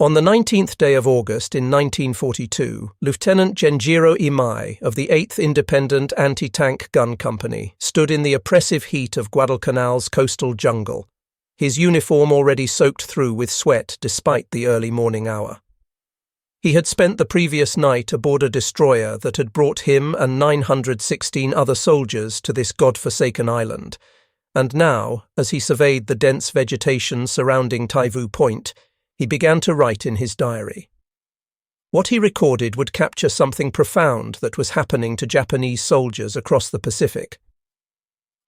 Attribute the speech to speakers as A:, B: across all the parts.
A: On the 19th day of August in 1942, Lieutenant Genjiro Imai of the 8th Independent Anti-Tank Gun Company stood in the oppressive heat of Guadalcanal's coastal jungle, his uniform already soaked through with sweat despite the early morning hour. He had spent the previous night aboard a destroyer that had brought him and 916 other soldiers to this god-forsaken island, and now, as he surveyed the dense vegetation surrounding Taivu Point, he began to write in his diary. What he recorded would capture something profound that was happening to Japanese soldiers across the Pacific.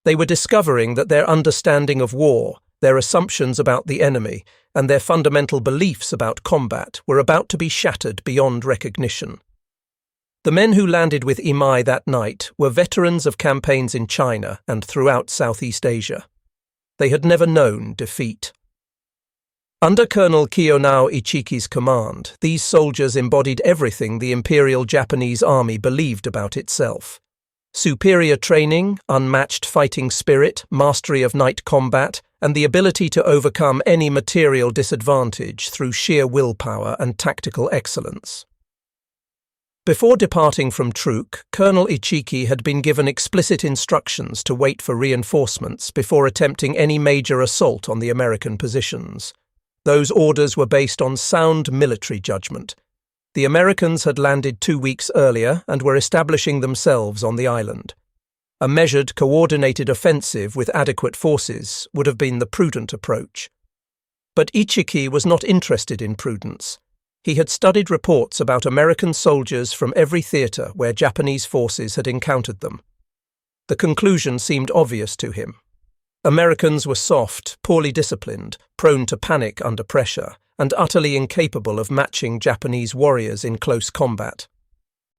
A: They were discovering that their understanding of war, their assumptions about the enemy, and their fundamental beliefs about combat were about to be shattered beyond recognition. The men who landed with Imai that night were veterans of campaigns in China and throughout Southeast Asia. They had never known defeat. Under Colonel Kiyonao Ichiki's command, these soldiers embodied everything the Imperial Japanese Army believed about itself. Superior training, unmatched fighting spirit, mastery of night combat, and the ability to overcome any material disadvantage through sheer willpower and tactical excellence. Before departing from Truk, Colonel Ichiki had been given explicit instructions to wait for reinforcements before attempting any major assault on the American positions. Those orders were based on sound military judgment. The Americans had landed 2 weeks earlier and were establishing themselves on the island. A measured, coordinated offensive with adequate forces would have been the prudent approach. But Ichiki was not interested in prudence. He had studied reports about American soldiers from every theatre where Japanese forces had encountered them. The conclusion seemed obvious to him. Americans were soft, poorly disciplined, prone to panic under pressure, and utterly incapable of matching Japanese warriors in close combat.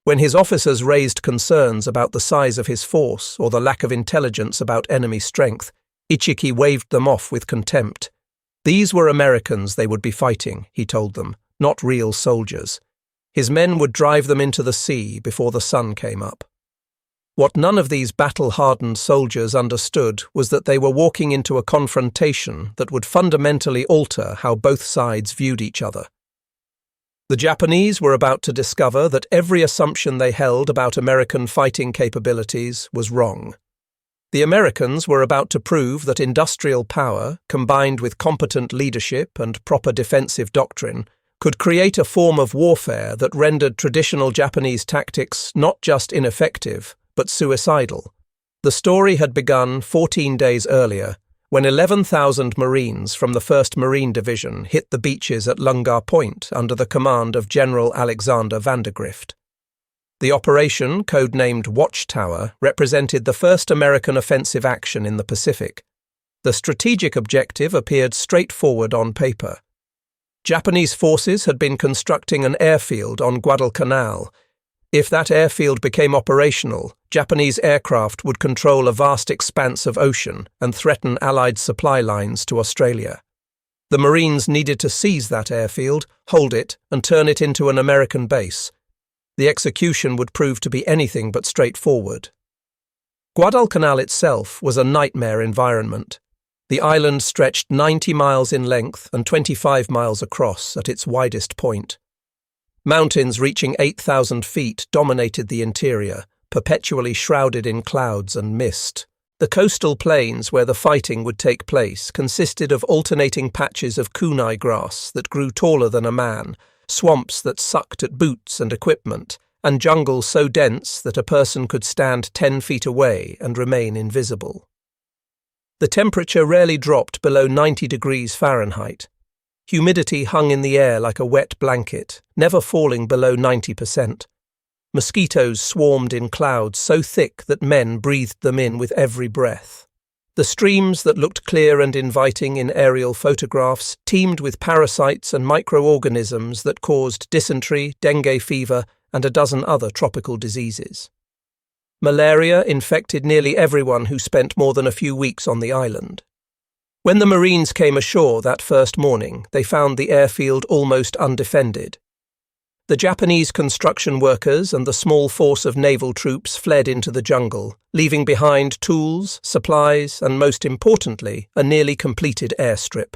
A: When his officers raised concerns about the size of his force or the lack of intelligence about enemy strength, Ichiki waved them off with contempt. These were Americans they would be fighting, he told them, not real soldiers. His men would drive them into the sea before the sun came up. What none of these battle-hardened soldiers understood was that they were walking into a confrontation that would fundamentally alter how both sides viewed each other. The Japanese were about to discover that every assumption they held about American fighting capabilities was wrong. The Americans were about to prove that industrial power, combined with competent leadership and proper defensive doctrine, could create a form of warfare that rendered traditional Japanese tactics not just ineffective, but suicidal. The story had begun 14 days earlier, when 11,000 Marines from the 1st Marine Division hit the beaches at Lungar Point under the command of General Alexander Vandergrift. The operation, codenamed Watchtower, represented the first American offensive action in the Pacific. The strategic objective appeared straightforward on paper. Japanese forces had been constructing an airfield on Guadalcanal. If that airfield became operational, Japanese aircraft would control a vast expanse of ocean and threaten Allied supply lines to Australia. The Marines needed to seize that airfield, hold it, and turn it into an American base. The execution would prove to be anything but straightforward. Guadalcanal itself was a nightmare environment. The island stretched 90 miles in length and 25 miles across at its widest point. Mountains reaching 8,000 feet dominated the interior, perpetually shrouded in clouds and mist. The coastal plains where the fighting would take place consisted of alternating patches of kunai grass that grew taller than a man, swamps that sucked at boots and equipment, and jungle so dense that a person could stand 10 feet away and remain invisible. The temperature rarely dropped below 90 degrees Fahrenheit. Humidity hung in the air like a wet blanket, never falling below 90%. Mosquitoes swarmed in clouds so thick that men breathed them in with every breath. The streams that looked clear and inviting in aerial photographs teemed with parasites and microorganisms that caused dysentery, dengue fever, and a dozen other tropical diseases. Malaria infected nearly everyone who spent more than a few weeks on the island. When the Marines came ashore that first morning, they found the airfield almost undefended. The Japanese construction workers and the small force of naval troops fled into the jungle, leaving behind tools, supplies, and most importantly, a nearly completed airstrip.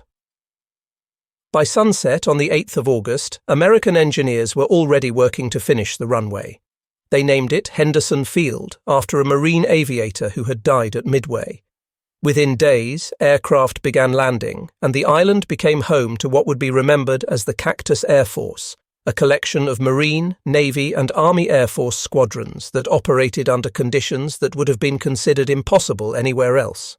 A: By sunset on the 8th of August, American engineers were already working to finish the runway. They named it Henderson Field, after a Marine aviator who had died at Midway. Within days, aircraft began landing, and the island became home to what would be remembered as the Cactus Air Force, a collection of Marine, Navy, and Army Air Force squadrons that operated under conditions that would have been considered impossible anywhere else.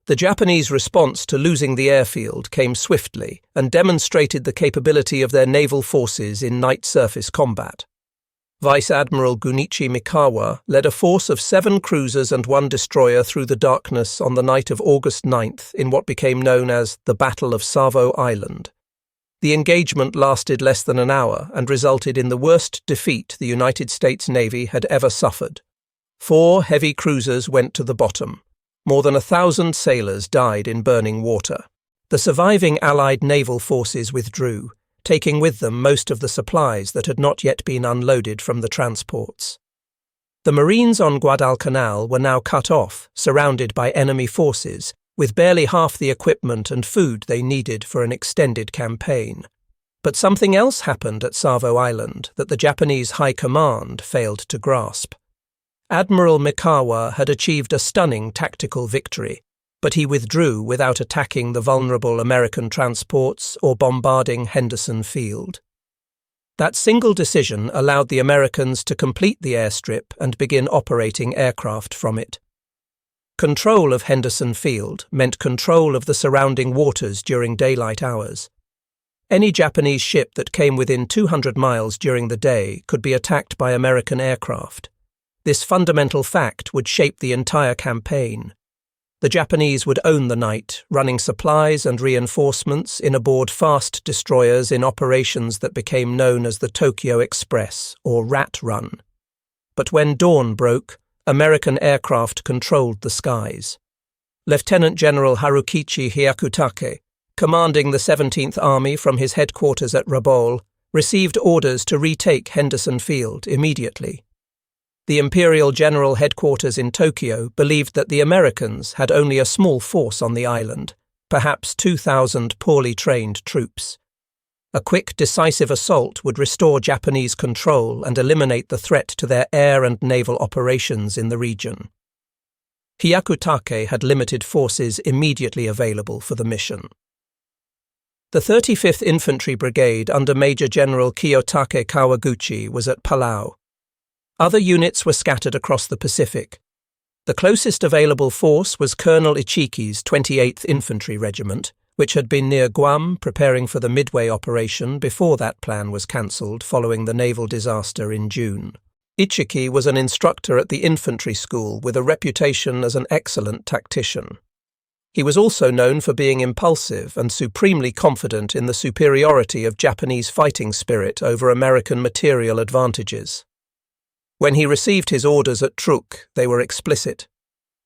A: The Japanese response to losing the airfield came swiftly and demonstrated the capability of their naval forces in night surface combat. Vice Admiral Gunichi Mikawa led a force of 7 cruisers and 1 destroyer through the darkness on the night of August 9th in what became known as the Battle of Savo Island. The engagement lasted less than an hour and resulted in the worst defeat the United States Navy had ever suffered. 4 heavy cruisers went to the bottom. More than 1,000 sailors died in burning water. The surviving Allied naval forces withdrew, taking with them most of the supplies that had not yet been unloaded from the transports. The Marines on Guadalcanal were now cut off, surrounded by enemy forces, with barely half the equipment and food they needed for an extended campaign. But something else happened at Savo Island that the Japanese High Command failed to grasp. Admiral Mikawa had achieved a stunning tactical victory, but he withdrew without attacking the vulnerable American transports or bombarding Henderson Field. That single decision allowed the Americans to complete the airstrip and begin operating aircraft from it. Control of Henderson Field meant control of the surrounding waters during daylight hours. Any Japanese ship that came within 200 miles during the day could be attacked by American aircraft. This fundamental fact would shape the entire campaign. The Japanese would own the night, running supplies and reinforcements in aboard fast destroyers in operations that became known as the Tokyo Express or Rat Run. But when dawn broke, American aircraft controlled the skies. Lieutenant General Harukichi Hyakutake, commanding the 17th Army from his headquarters at Rabaul, received orders to retake Henderson Field immediately. The Imperial General Headquarters in Tokyo believed that the Americans had only a small force on the island, perhaps 2,000 poorly trained troops. A quick, decisive assault would restore Japanese control and eliminate the threat to their air and naval operations in the region. Hyakutake had limited forces immediately available for the mission. The 35th Infantry Brigade under Major General Kiyotake Kawaguchi was at Palau. Other units were scattered across the Pacific. The closest available force was Colonel Ichiki's 28th Infantry Regiment, which had been near Guam preparing for the Midway operation before that plan was cancelled following the naval disaster in June. Ichiki was an instructor at the infantry school with a reputation as an excellent tactician. He was also known for being impulsive and supremely confident in the superiority of Japanese fighting spirit over American material advantages. When he received his orders at Truk, they were explicit.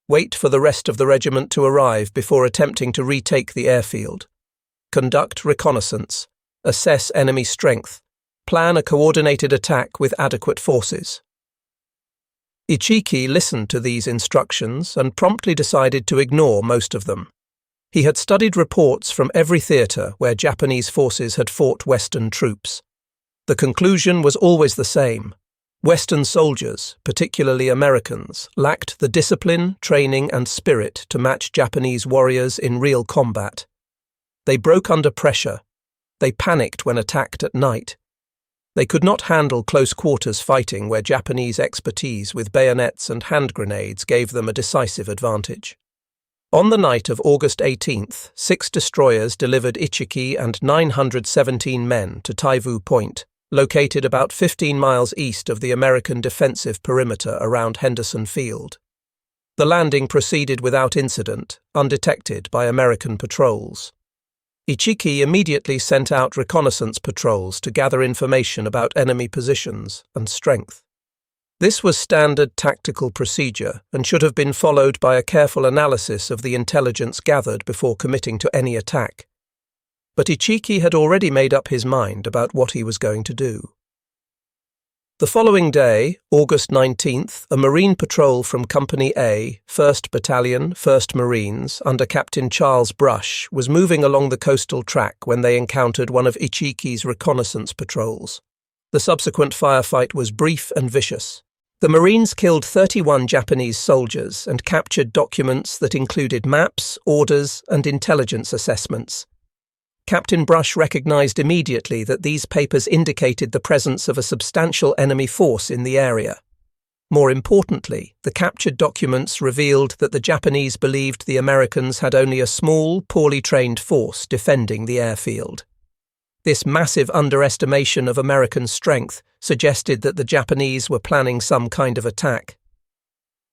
A: Wait for the rest of the regiment to arrive before attempting to retake the airfield. Conduct reconnaissance. Assess enemy strength. Plan a coordinated attack with adequate forces. Ichiki listened to these instructions and promptly decided to ignore most of them. He had studied reports from every theatre where Japanese forces had fought Western troops. The conclusion was always the same. Western soldiers, particularly Americans, lacked the discipline, training, and spirit to match Japanese warriors in real combat. They broke under pressure. They panicked when attacked at night. They could not handle close-quarters fighting where Japanese expertise with bayonets and hand grenades gave them a decisive advantage. On the night of August 18th, 6 destroyers delivered Ichiki and 917 men to Taivu Point, located about 15 miles east of the American defensive perimeter around Henderson Field. The landing proceeded without incident, undetected by American patrols. Ichiki immediately sent out reconnaissance patrols to gather information about enemy positions and strength. This was standard tactical procedure and should have been followed by a careful analysis of the intelligence gathered before committing to any attack. But Ichiki had already made up his mind about what he was going to do. The following day, August 19th, a Marine patrol from Company A, 1st Battalion, 1st Marines, under Captain Charles Brush, was moving along the coastal track when they encountered one of Ichiki's reconnaissance patrols. The subsequent firefight was brief and vicious. The Marines killed 31 Japanese soldiers and captured documents that included maps, orders, and intelligence assessments. Captain Brush recognized immediately that these papers indicated the presence of a substantial enemy force in the area. More importantly, the captured documents revealed that the Japanese believed the Americans had only a small, poorly trained force defending the airfield. This massive underestimation of American strength suggested that the Japanese were planning some kind of attack.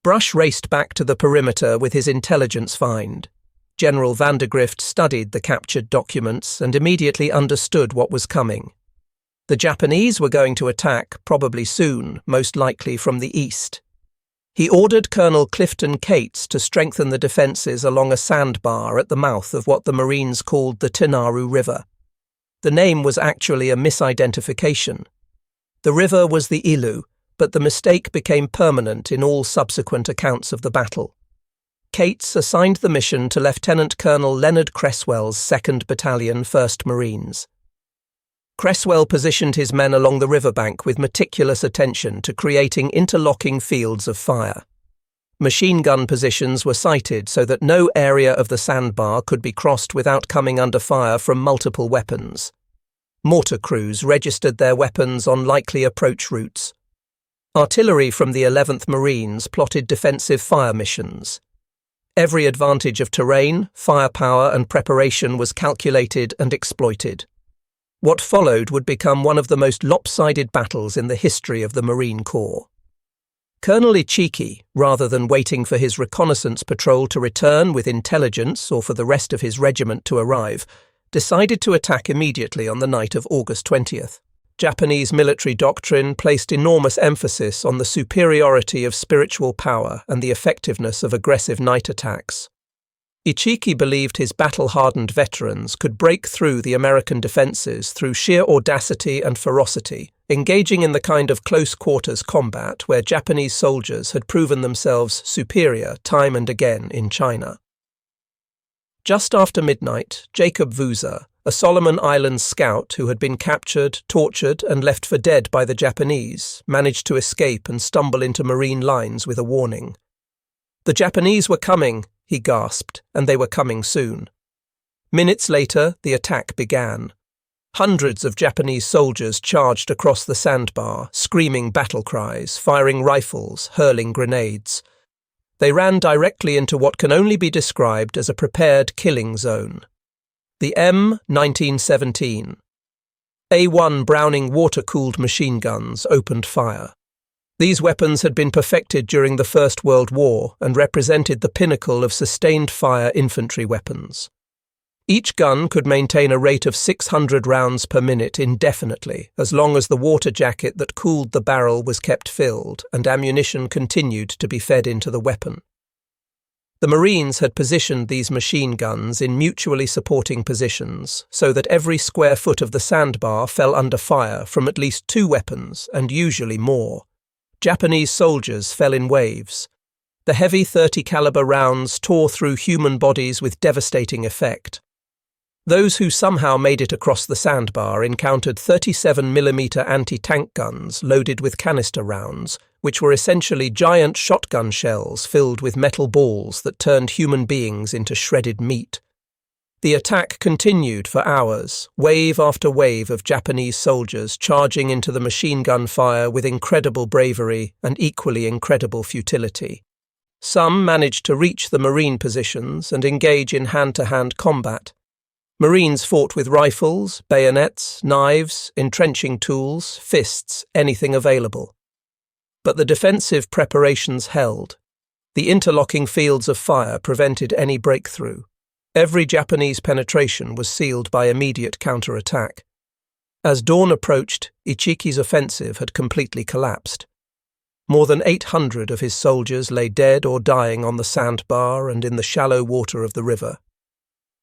A: Brush raced back to the perimeter with his intelligence find. General Vandergrift studied the captured documents and immediately understood what was coming. The Japanese were going to attack, probably soon, most likely from the east. He ordered Colonel Clifton Cates to strengthen the defences along a sandbar at the mouth of what the Marines called the Tenaru River. The name was actually a misidentification. The river was the Ilu, but the mistake became permanent in all subsequent accounts of the battle. Cates assigned the mission to Lieutenant Colonel Leonard Cresswell's 2nd Battalion, 1st Marines. Cresswell positioned his men along the riverbank with meticulous attention to creating interlocking fields of fire. Machine gun positions were sighted so that no area of the sandbar could be crossed without coming under fire from multiple weapons. Mortar crews registered their weapons on likely approach routes. Artillery from the 11th Marines plotted defensive fire missions. Every advantage of terrain, firepower, and preparation was calculated and exploited. What followed would become one of the most lopsided battles in the history of the Marine Corps. Colonel Ichiki, rather than waiting for his reconnaissance patrol to return with intelligence or for the rest of his regiment to arrive, decided to attack immediately on the night of August 20th. Japanese military doctrine placed enormous emphasis on the superiority of spiritual power and the effectiveness of aggressive night attacks. Ichiki believed his battle-hardened veterans could break through the American defences through sheer audacity and ferocity, engaging in the kind of close-quarters combat where Japanese soldiers had proven themselves superior time and again in China. Just after midnight, Jacob Vuza, a Solomon Islands scout who had been captured, tortured, and left for dead by the Japanese, managed to escape and stumble into Marine lines with a warning. "The Japanese were coming," he gasped, "and they were coming soon." Minutes later, the attack began. Hundreds of Japanese soldiers charged across the sandbar, screaming battle cries, firing rifles, hurling grenades. They ran directly into what can only be described as a prepared killing zone. The M1917A1 Browning water-cooled machine guns opened fire. These weapons had been perfected during the First World War and represented the pinnacle of sustained-fire infantry weapons. Each gun could maintain a rate of 600 rounds per minute indefinitely, as long as the water jacket that cooled the barrel was kept filled and ammunition continued to be fed into the weapon. The Marines had positioned these machine guns in mutually supporting positions so that every square foot of the sandbar fell under fire from at least 2 weapons, and usually more. Japanese soldiers fell in waves. The heavy .30 caliber rounds tore through human bodies with devastating effect. Those who somehow made it across the sandbar encountered 37mm anti-tank guns loaded with canister rounds, which were essentially giant shotgun shells filled with metal balls that turned human beings into shredded meat. The attack continued for hours, wave after wave of Japanese soldiers charging into the machine gun fire with incredible bravery and equally incredible futility. Some managed to reach the Marine positions and engage in hand-to-hand combat. Marines fought with rifles, bayonets, knives, entrenching tools, fists, anything available. But the defensive preparations held. The interlocking fields of fire prevented any breakthrough. Every Japanese penetration was sealed by immediate counterattack. As dawn approached, Ichiki's offensive had completely collapsed. More than 800 of his soldiers lay dead or dying on the sandbar and in the shallow water of the river.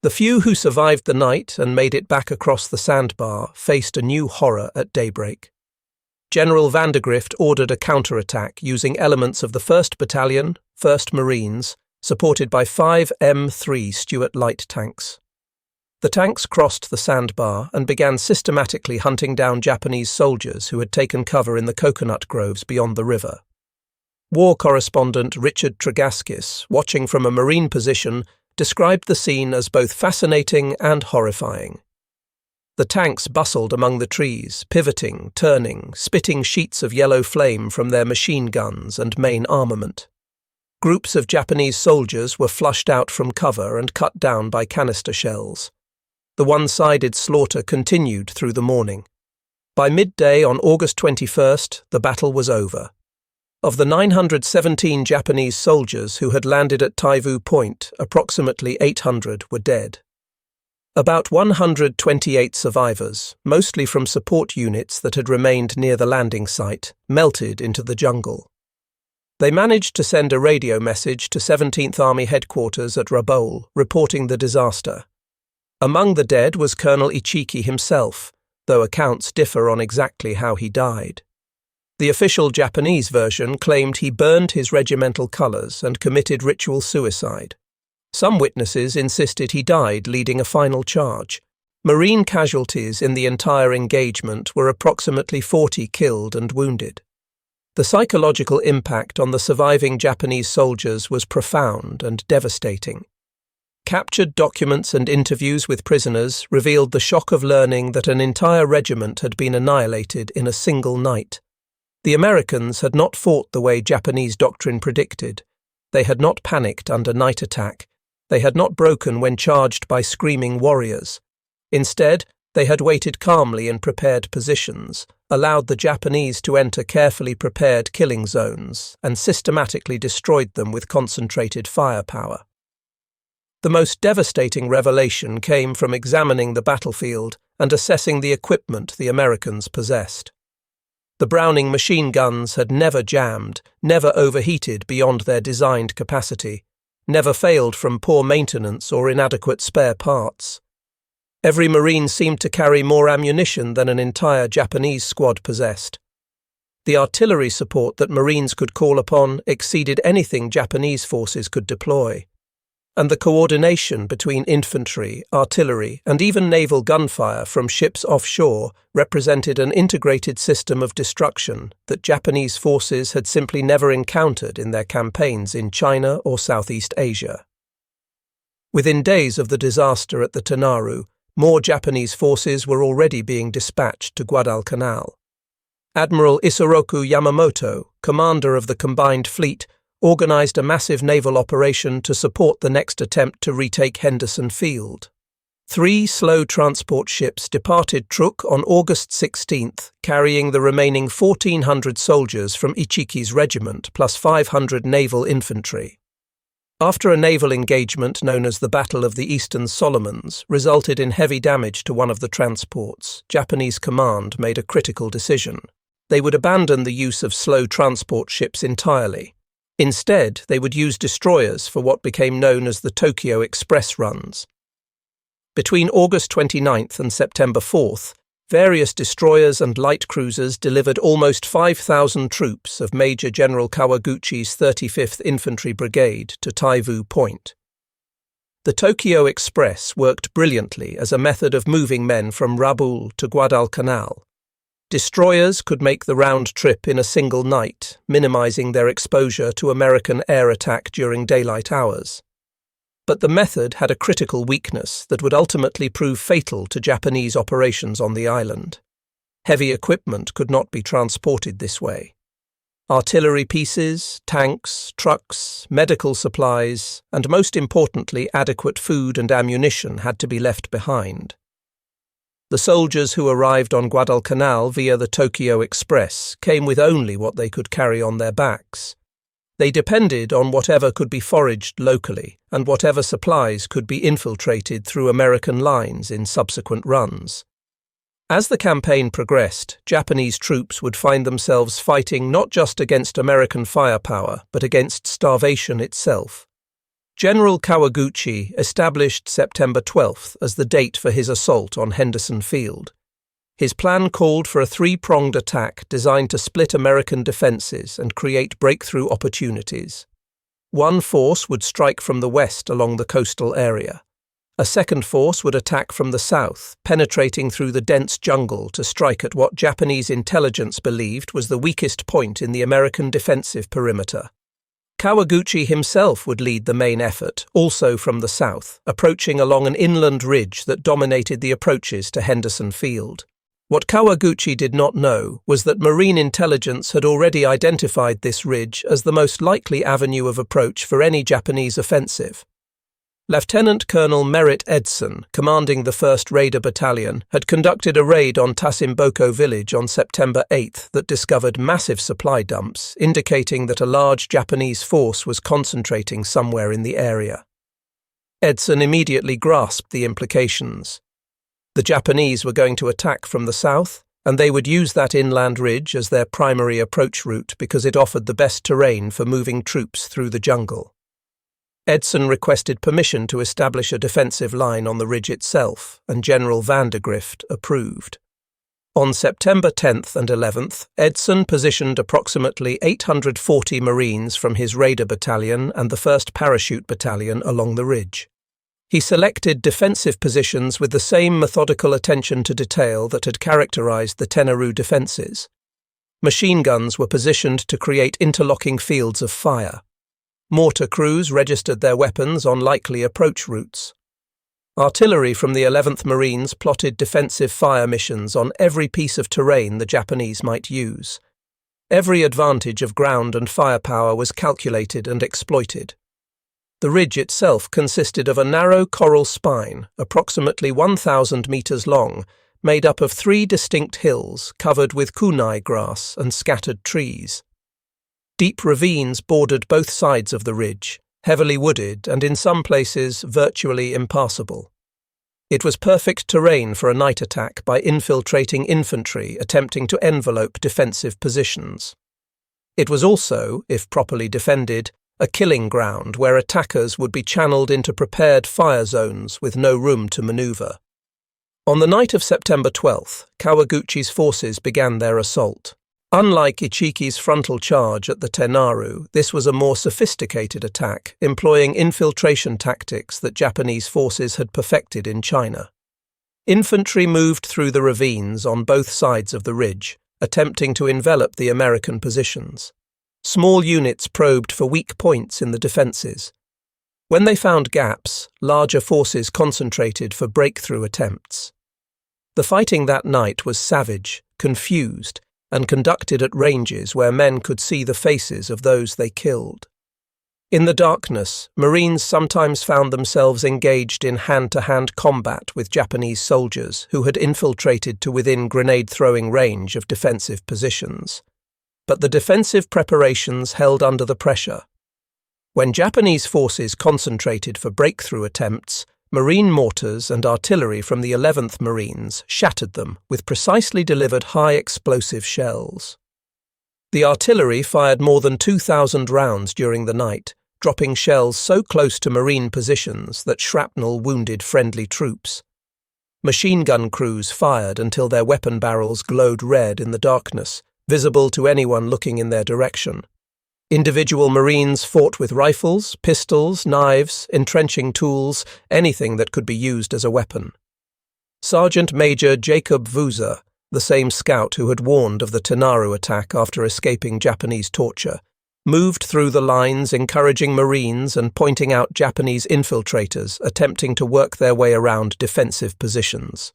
A: The few who survived the night and made it back across the sandbar faced a new horror at daybreak. General Vandergrift ordered a counterattack using elements of the 1st Battalion, 1st Marines, supported by 5 M3 Stuart light tanks. The tanks crossed the sandbar and began systematically hunting down Japanese soldiers who had taken cover in the coconut groves beyond the river. War correspondent Richard Tregaskis, watching from a Marine position, described the scene as both fascinating and horrifying. The tanks bustled among the trees, pivoting, turning, spitting sheets of yellow flame from their machine guns and main armament. Groups of Japanese soldiers were flushed out from cover and cut down by canister shells. The one-sided slaughter continued through the morning. By midday on August 21st, the battle was over. Of the 917 Japanese soldiers who had landed at Taivu Point, approximately 800 were dead. About 128 survivors, mostly from support units that had remained near the landing site, melted into the jungle. They managed to send a radio message to 17th Army headquarters at Rabaul, reporting the disaster. Among the dead was Colonel Ichiki himself, though accounts differ on exactly how he died. The official Japanese version claimed he burned his regimental colours and committed ritual suicide. Some witnesses insisted he died leading a final charge. Marine casualties in the entire engagement were approximately 40 killed and wounded. The psychological impact on the surviving Japanese soldiers was profound and devastating. Captured documents and interviews with prisoners revealed the shock of learning that an entire regiment had been annihilated in a single night. The Americans had not fought the way Japanese doctrine predicted. They had not panicked under night attack. They had not broken when charged by screaming warriors. Instead, they had waited calmly in prepared positions, allowed the Japanese to enter carefully prepared killing zones, and systematically destroyed them with concentrated firepower. The most devastating revelation came from examining the battlefield and assessing the equipment the Americans possessed. The Browning machine guns had never jammed, never overheated beyond their designed capacity, never failed from poor maintenance or inadequate spare parts. Every Marine seemed to carry more ammunition than an entire Japanese squad possessed. The artillery support that Marines could call upon exceeded anything Japanese forces could deploy. And the coordination between infantry, artillery, and even naval gunfire from ships offshore represented an integrated system of destruction that Japanese forces had simply never encountered in their campaigns in China or Southeast Asia. Within days of the disaster at the Tenaru, more Japanese forces were already being dispatched to Guadalcanal. Admiral Isoroku Yamamoto, commander of the combined fleet, organised a massive naval operation to support the next attempt to retake Henderson Field. 3 slow transport ships departed Truk on August 16th, carrying the remaining 1,400 soldiers from Ichiki's regiment plus 500 naval infantry. After a naval engagement known as the Battle of the Eastern Solomons resulted in heavy damage to one of the transports, Japanese command made a critical decision. They would abandon the use of slow transport ships entirely. Instead, they would use destroyers for what became known as the Tokyo Express runs. Between August 29th and September 4th, various destroyers and light cruisers delivered almost 5,000 troops of Major General Kawaguchi's 35th Infantry Brigade to Taivu Point. The Tokyo Express worked brilliantly as a method of moving men from Rabaul to Guadalcanal. Destroyers could make the round trip in a single night, minimizing their exposure to American air attack during daylight hours. But the method had a critical weakness that would ultimately prove fatal to Japanese operations on the island. Heavy equipment could not be transported this way. Artillery pieces, tanks, trucks, medical supplies, and most importantly adequate food and ammunition had to be left behind. The soldiers who arrived on Guadalcanal via the Tokyo Express came with only what they could carry on their backs. They depended on whatever could be foraged locally and whatever supplies could be infiltrated through American lines in subsequent runs. As the campaign progressed, Japanese troops would find themselves fighting not just against American firepower, but against starvation itself. General Kawaguchi established September 12th as the date for his assault on Henderson Field. His plan called for a three-pronged attack designed to split American defenses and create breakthrough opportunities. One force would strike from the west along the coastal area. A second force would attack from the south, penetrating through the dense jungle to strike at what Japanese intelligence believed was the weakest point in the American defensive perimeter. Kawaguchi himself would lead the main effort, also from the south, approaching along an inland ridge that dominated the approaches to Henderson Field. What Kawaguchi did not know was that Marine intelligence had already identified this ridge as the most likely avenue of approach for any Japanese offensive. Lieutenant Colonel Merritt Edson, commanding the 1st Raider Battalion, had conducted a raid on Tasimboko village on September 8 that discovered massive supply dumps, indicating that a large Japanese force was concentrating somewhere in the area. Edson immediately grasped the implications. The Japanese were going to attack from the south, and they would use that inland ridge as their primary approach route because it offered the best terrain for moving troops through the jungle. Edson requested permission to establish a defensive line on the ridge itself, and General Vandergrift approved. On September 10th and 11th, Edson positioned approximately 840 Marines from his Raider Battalion and the 1st Parachute Battalion along the ridge. He selected defensive positions with the same methodical attention to detail that had characterized the Tenaru defenses. Machine guns were positioned to create interlocking fields of fire. Mortar crews registered their weapons on likely approach routes. Artillery from the 11th Marines plotted defensive fire missions on every piece of terrain the Japanese might use. Every advantage of ground and firepower was calculated and exploited. The ridge itself consisted of a narrow coral spine, approximately 1,000 meters long, made up of 3 distinct hills covered with kunai grass and scattered trees. Deep ravines bordered both sides of the ridge, heavily wooded and in some places virtually impassable. It was perfect terrain for a night attack by infiltrating infantry attempting to envelope defensive positions. It was also, if properly defended, a killing ground where attackers would be channeled into prepared fire zones with no room to maneuver. On the night of September 12th, Kawaguchi's forces began their assault. Unlike Ichiki's frontal charge at the Tenaru, this was a more sophisticated attack, employing infiltration tactics that Japanese forces had perfected in China. Infantry moved through the ravines on both sides of the ridge, attempting to envelop the American positions. Small units probed for weak points in the defences. When they found gaps, larger forces concentrated for breakthrough attempts. The fighting that night was savage, confused, and conducted at ranges where men could see the faces of those they killed. In the darkness, Marines sometimes found themselves engaged in hand-to-hand combat with Japanese soldiers who had infiltrated to within grenade-throwing range of defensive positions. But the defensive preparations held under the pressure. When Japanese forces concentrated for breakthrough attempts, Marine mortars and artillery from the 11th Marines shattered them with precisely delivered high-explosive shells. The artillery fired more than 2,000 rounds during the night, dropping shells so close to Marine positions that shrapnel wounded friendly troops. Machine gun crews fired until their weapon barrels glowed red in the darkness, visible to anyone looking in their direction. Individual Marines fought with rifles, pistols, knives, entrenching tools, anything that could be used as a weapon. Sergeant Major Jacob Vuza, the same scout who had warned of the Tenaru attack after escaping Japanese torture, moved through the lines encouraging Marines and pointing out Japanese infiltrators attempting to work their way around defensive positions.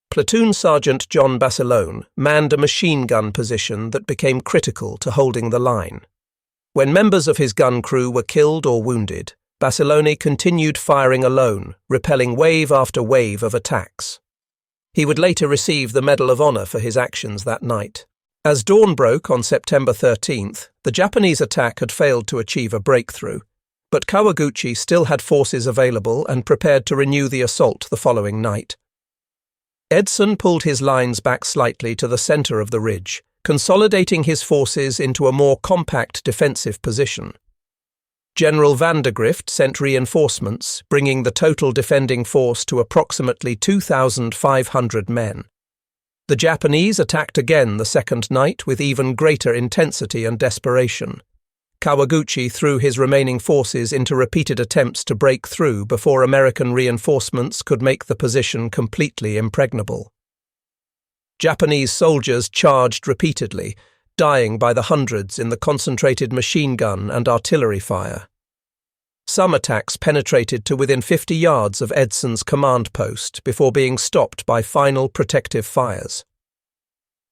A: Platoon Sergeant John Basilone manned a machine gun position that became critical to holding the line. When members of his gun crew were killed or wounded, Basilone continued firing alone, repelling wave after wave of attacks. He would later receive the Medal of Honor for his actions that night. As dawn broke on September 13th, the Japanese attack had failed to achieve a breakthrough, but Kawaguchi still had forces available and prepared to renew the assault the following night. Edson pulled his lines back slightly to the center of the ridge, consolidating his forces into a more compact defensive position. General Vandergrift sent reinforcements, bringing the total defending force to approximately 2,500 men. The Japanese attacked again the second night with even greater intensity and desperation. Kawaguchi threw his remaining forces into repeated attempts to break through before American reinforcements could make the position completely impregnable. Japanese soldiers charged repeatedly, dying by the hundreds in the concentrated machine gun and artillery fire. Some attacks penetrated to within 50 yards of Edson's command post before being stopped by final protective fires.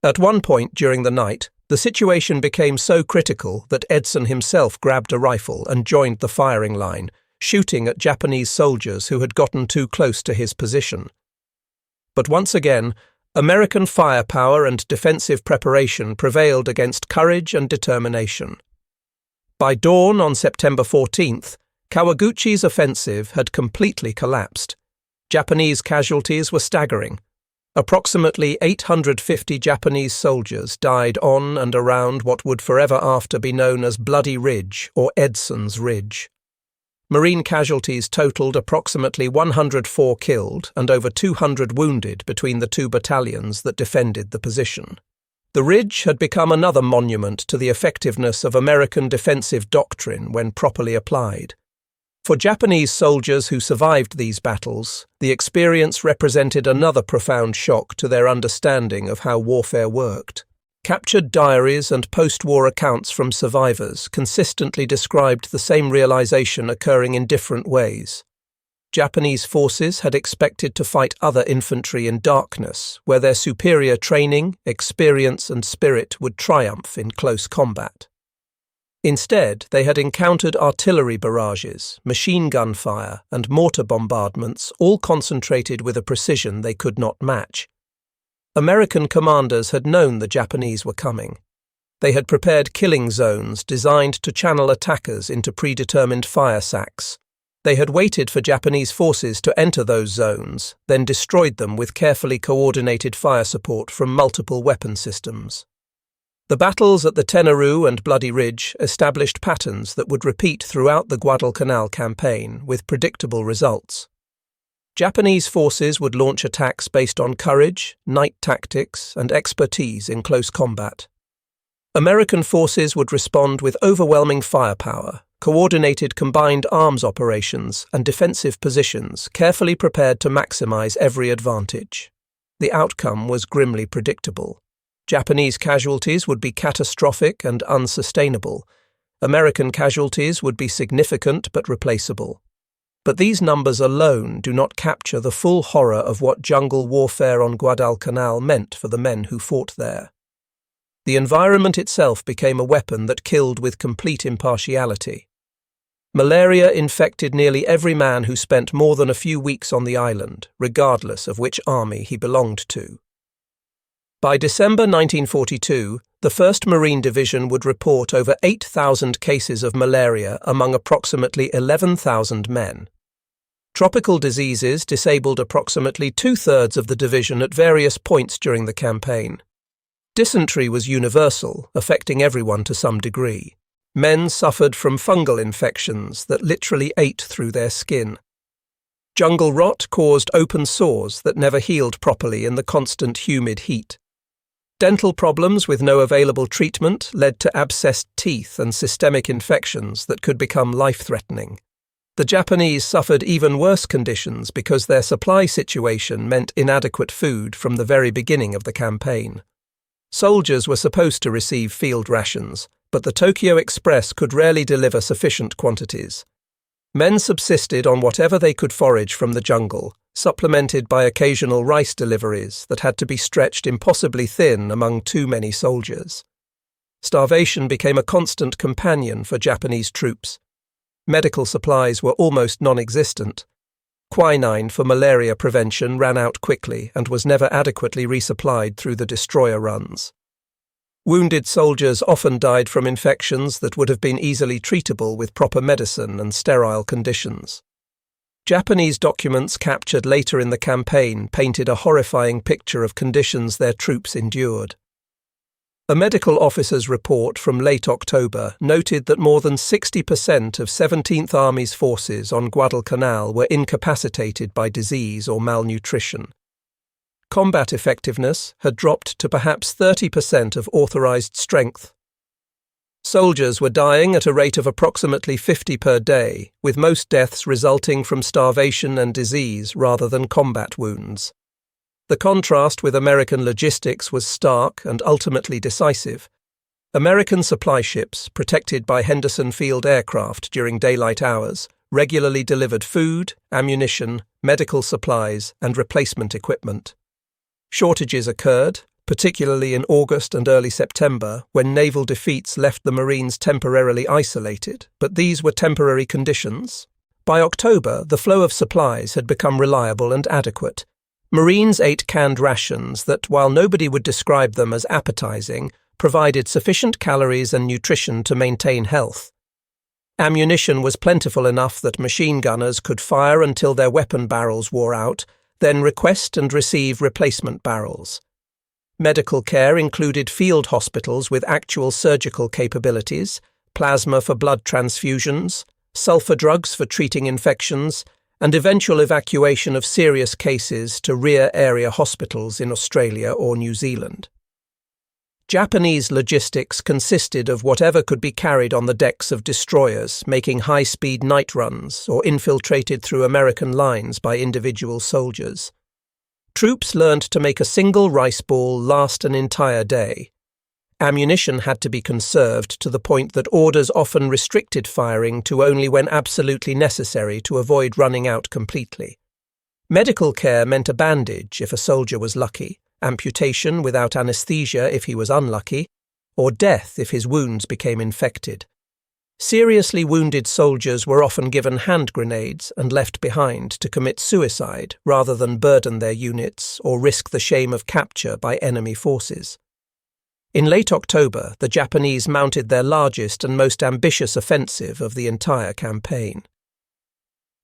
A: At one point during the night, the situation became so critical that Edson himself grabbed a rifle and joined the firing line, shooting at Japanese soldiers who had gotten too close to his position. But once again, American firepower and defensive preparation prevailed against courage and determination. By dawn on September 14th, Kawaguchi's offensive had completely collapsed. Japanese casualties were staggering. Approximately 850 Japanese soldiers died on and around what would forever after be known as Bloody Ridge or Edson's Ridge. Marine casualties totaled approximately 104 killed and over 200 wounded between the two battalions that defended the position. The ridge had become another monument to the effectiveness of American defensive doctrine when properly applied. For Japanese soldiers who survived these battles, the experience represented another profound shock to their understanding of how warfare worked. Captured diaries and post-war accounts from survivors consistently described the same realization occurring in different ways. Japanese forces had expected to fight other infantry in darkness, where their superior training, experience, and spirit would triumph in close combat. Instead, they had encountered artillery barrages, machine gun fire, and mortar bombardments, all concentrated with a precision they could not match. American commanders had known the Japanese were coming. They had prepared killing zones designed to channel attackers into predetermined fire sacks. They had waited for Japanese forces to enter those zones, then destroyed them with carefully coordinated fire support from multiple weapon systems. The battles at the Tenaru and Bloody Ridge established patterns that would repeat throughout the Guadalcanal campaign with predictable results. Japanese forces would launch attacks based on courage, night tactics, and expertise in close combat. American forces would respond with overwhelming firepower, coordinated combined arms operations, and defensive positions carefully prepared to maximize every advantage. The outcome was grimly predictable. Japanese casualties would be catastrophic and unsustainable. American casualties would be significant but replaceable. But these numbers alone do not capture the full horror of what jungle warfare on Guadalcanal meant for the men who fought there. The environment itself became a weapon that killed with complete impartiality. Malaria infected nearly every man who spent more than a few weeks on the island, regardless of which army he belonged to. By December 1942, the 1st Marine Division would report over 8,000 cases of malaria among approximately 11,000 men. Tropical diseases disabled approximately 2/3 of the division at various points during the campaign. Dysentery was universal, affecting everyone to some degree. Men suffered from fungal infections that literally ate through their skin. Jungle rot caused open sores that never healed properly in the constant humid heat. Dental problems with no available treatment led to abscessed teeth and systemic infections that could become life-threatening. The Japanese suffered even worse conditions because their supply situation meant inadequate food from the very beginning of the campaign. Soldiers were supposed to receive field rations, but the Tokyo Express could rarely deliver sufficient quantities. Men subsisted on whatever they could forage from the jungle, supplemented by occasional rice deliveries that had to be stretched impossibly thin among too many soldiers. Starvation became a constant companion for Japanese troops. Medical supplies were almost non-existent. Quinine for malaria prevention ran out quickly and was never adequately resupplied through the destroyer runs. Wounded soldiers often died from infections that would have been easily treatable with proper medicine and sterile conditions. Japanese documents captured later in the campaign painted a horrifying picture of conditions their troops endured. A medical officer's report from late October noted that more than 60% of 17th Army's forces on Guadalcanal were incapacitated by disease or malnutrition. combat effectiveness had dropped to perhaps 30% of authorized strength. Soldiers were dying at a rate of approximately 50 per day, with most deaths resulting from starvation and disease rather than combat wounds. The contrast with American logistics was stark and ultimately decisive. American supply ships, protected by Henderson Field aircraft during daylight hours, regularly delivered food, ammunition, medical supplies, and replacement equipment. Shortages occurred, particularly in August and early September, when naval defeats left the Marines temporarily isolated, but these were temporary conditions. By October, the flow of supplies had become reliable and adequate. Marines ate canned rations that, while nobody would describe them as appetizing, provided sufficient calories and nutrition to maintain health. Ammunition was plentiful enough that machine gunners could fire until their weapon barrels wore out, then request and receive replacement barrels. Medical care included field hospitals with actual surgical capabilities, plasma for blood transfusions, sulfur drugs for treating infections, and eventual evacuation of serious cases to rear area hospitals in Australia or New Zealand. Japanese logistics consisted of whatever could be carried on the decks of destroyers, making high-speed night runs or infiltrated through American lines by individual soldiers. Troops learned to make a single rice ball last an entire day. Ammunition had to be conserved to the point that orders often restricted firing to only when absolutely necessary to avoid running out completely. Medical care meant a bandage if a soldier was lucky, amputation without anesthesia if he was unlucky, or death if his wounds became infected. Seriously wounded soldiers were often given hand grenades and left behind to commit suicide rather than burden their units or risk the shame of capture by enemy forces. In late October, the Japanese mounted their largest and most ambitious offensive of the entire campaign.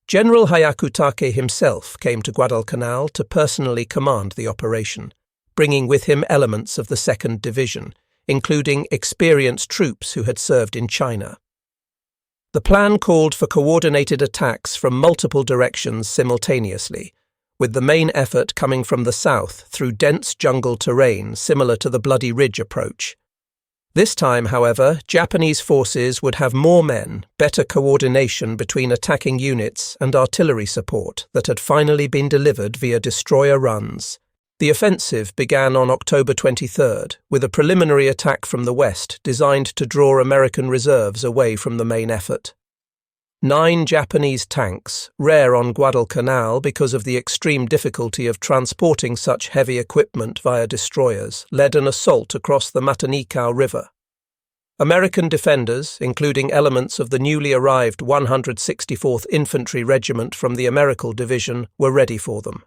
A: General Hyakutake himself came to Guadalcanal to personally command the operation, bringing with him elements of the 2nd Division, including experienced troops who had served in China. The plan called for coordinated attacks from multiple directions simultaneously, with the main effort coming from the south through dense jungle terrain similar to the Bloody Ridge approach. This time, however, Japanese forces would have more men, better coordination between attacking units and artillery support that had finally been delivered via destroyer runs. The offensive began on October 23rd, with a preliminary attack from the west designed to draw American reserves away from the main effort. 9 Japanese tanks, rare on Guadalcanal because of the extreme difficulty of transporting such heavy equipment via destroyers, led an assault across the Matanikau River. American defenders, including elements of the newly arrived 164th Infantry Regiment from the American Division, were ready for them.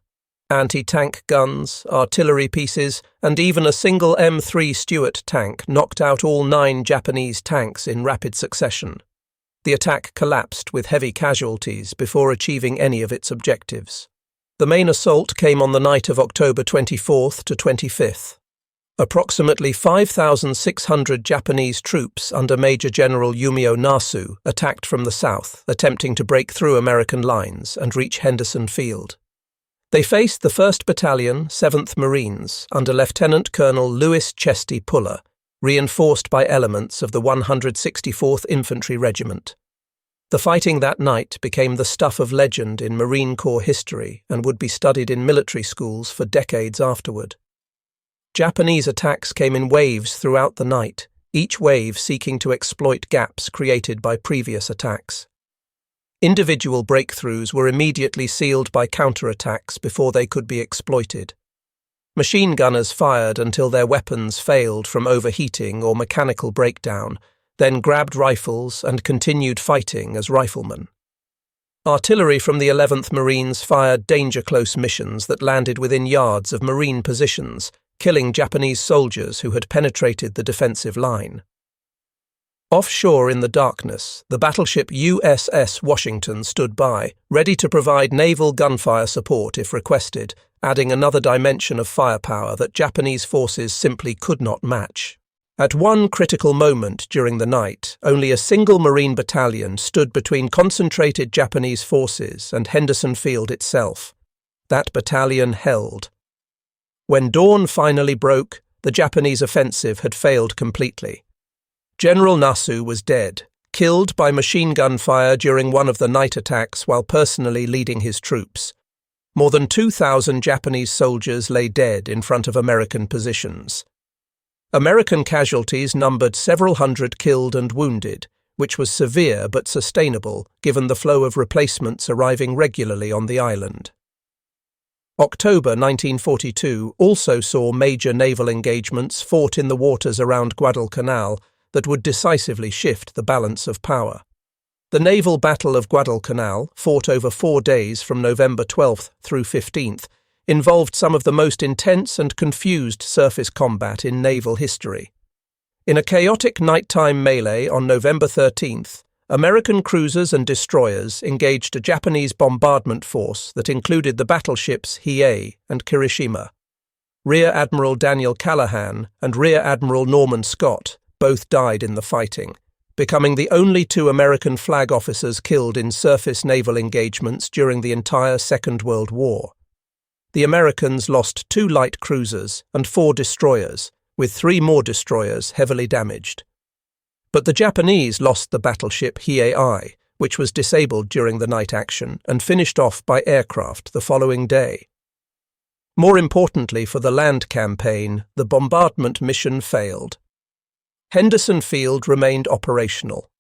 A: Anti-tank guns, artillery pieces, and even a single M3 Stuart tank knocked out all 9 Japanese tanks in rapid succession. The attack collapsed with heavy casualties before achieving any of its objectives. The main assault came on the night of October 24th to 25th. Approximately 5,600 Japanese troops under Major General Yumio Nasu attacked from the south, attempting to break through American lines and reach Henderson Field. They faced the 1st Battalion, 7th Marines, under Lieutenant Colonel Louis Chesty Puller, reinforced by elements of the 164th Infantry Regiment. The fighting that night became the stuff of legend in Marine Corps history and would be studied in military schools for decades afterward. Japanese attacks came in waves throughout the night, each wave seeking to exploit gaps created by previous attacks. Individual breakthroughs were immediately sealed by counterattacks before they could be exploited. Machine gunners fired until their weapons failed from overheating or mechanical breakdown, then grabbed rifles and continued fighting as riflemen. Artillery from the 11th Marines fired danger-close missions that landed within yards of Marine positions, killing Japanese soldiers who had penetrated the defensive line. Offshore in the darkness, the battleship USS Washington stood by, ready to provide naval gunfire support if requested, adding another dimension of firepower that Japanese forces simply could not match. At one critical moment during the night, only a single Marine battalion stood between concentrated Japanese forces and Henderson Field itself. That battalion held. When dawn finally broke, the Japanese offensive had failed completely. General Nasu was dead, killed by machine gun fire during one of the night attacks while personally leading his troops. More than 2,000 Japanese soldiers lay dead in front of American positions. American casualties numbered several hundred killed and wounded, which was severe but sustainable given the flow of replacements arriving regularly on the island. October 1942 also saw major naval engagements fought in the waters around Guadalcanal that would decisively shift the balance of power. The naval battle of Guadalcanal, fought over 4 days from November 12th through 15th, involved some of the most intense and confused surface combat in naval history. In a chaotic nighttime melee on November 13th, American cruisers and destroyers engaged a Japanese bombardment force that included the battleships Hiei and Kirishima. Rear Admiral Daniel Callahan and Rear Admiral Norman Scott both died in the fighting, becoming the only 2 American flag officers killed in surface naval engagements during the entire Second World War. The Americans lost 2 light cruisers and 4 destroyers, with 3 more destroyers heavily damaged. But the Japanese lost the battleship Hiei, which was disabled during the night action and finished off by aircraft the following day. More importantly for the land campaign, the bombardment mission failed. Henderson Field remained operational.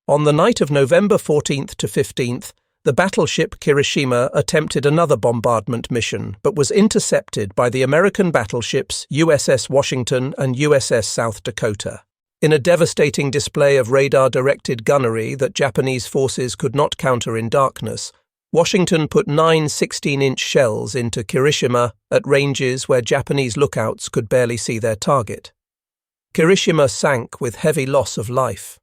A: On the night of November 14th to 15th, the battleship Kirishima attempted another bombardment mission but was intercepted by the American battleships USS Washington and USS South Dakota. In a devastating display of radar-directed gunnery that Japanese forces could not counter in darkness, Washington put 9 16-inch shells into Kirishima at ranges where Japanese lookouts could barely see their target. Kirishima sank with heavy loss of life.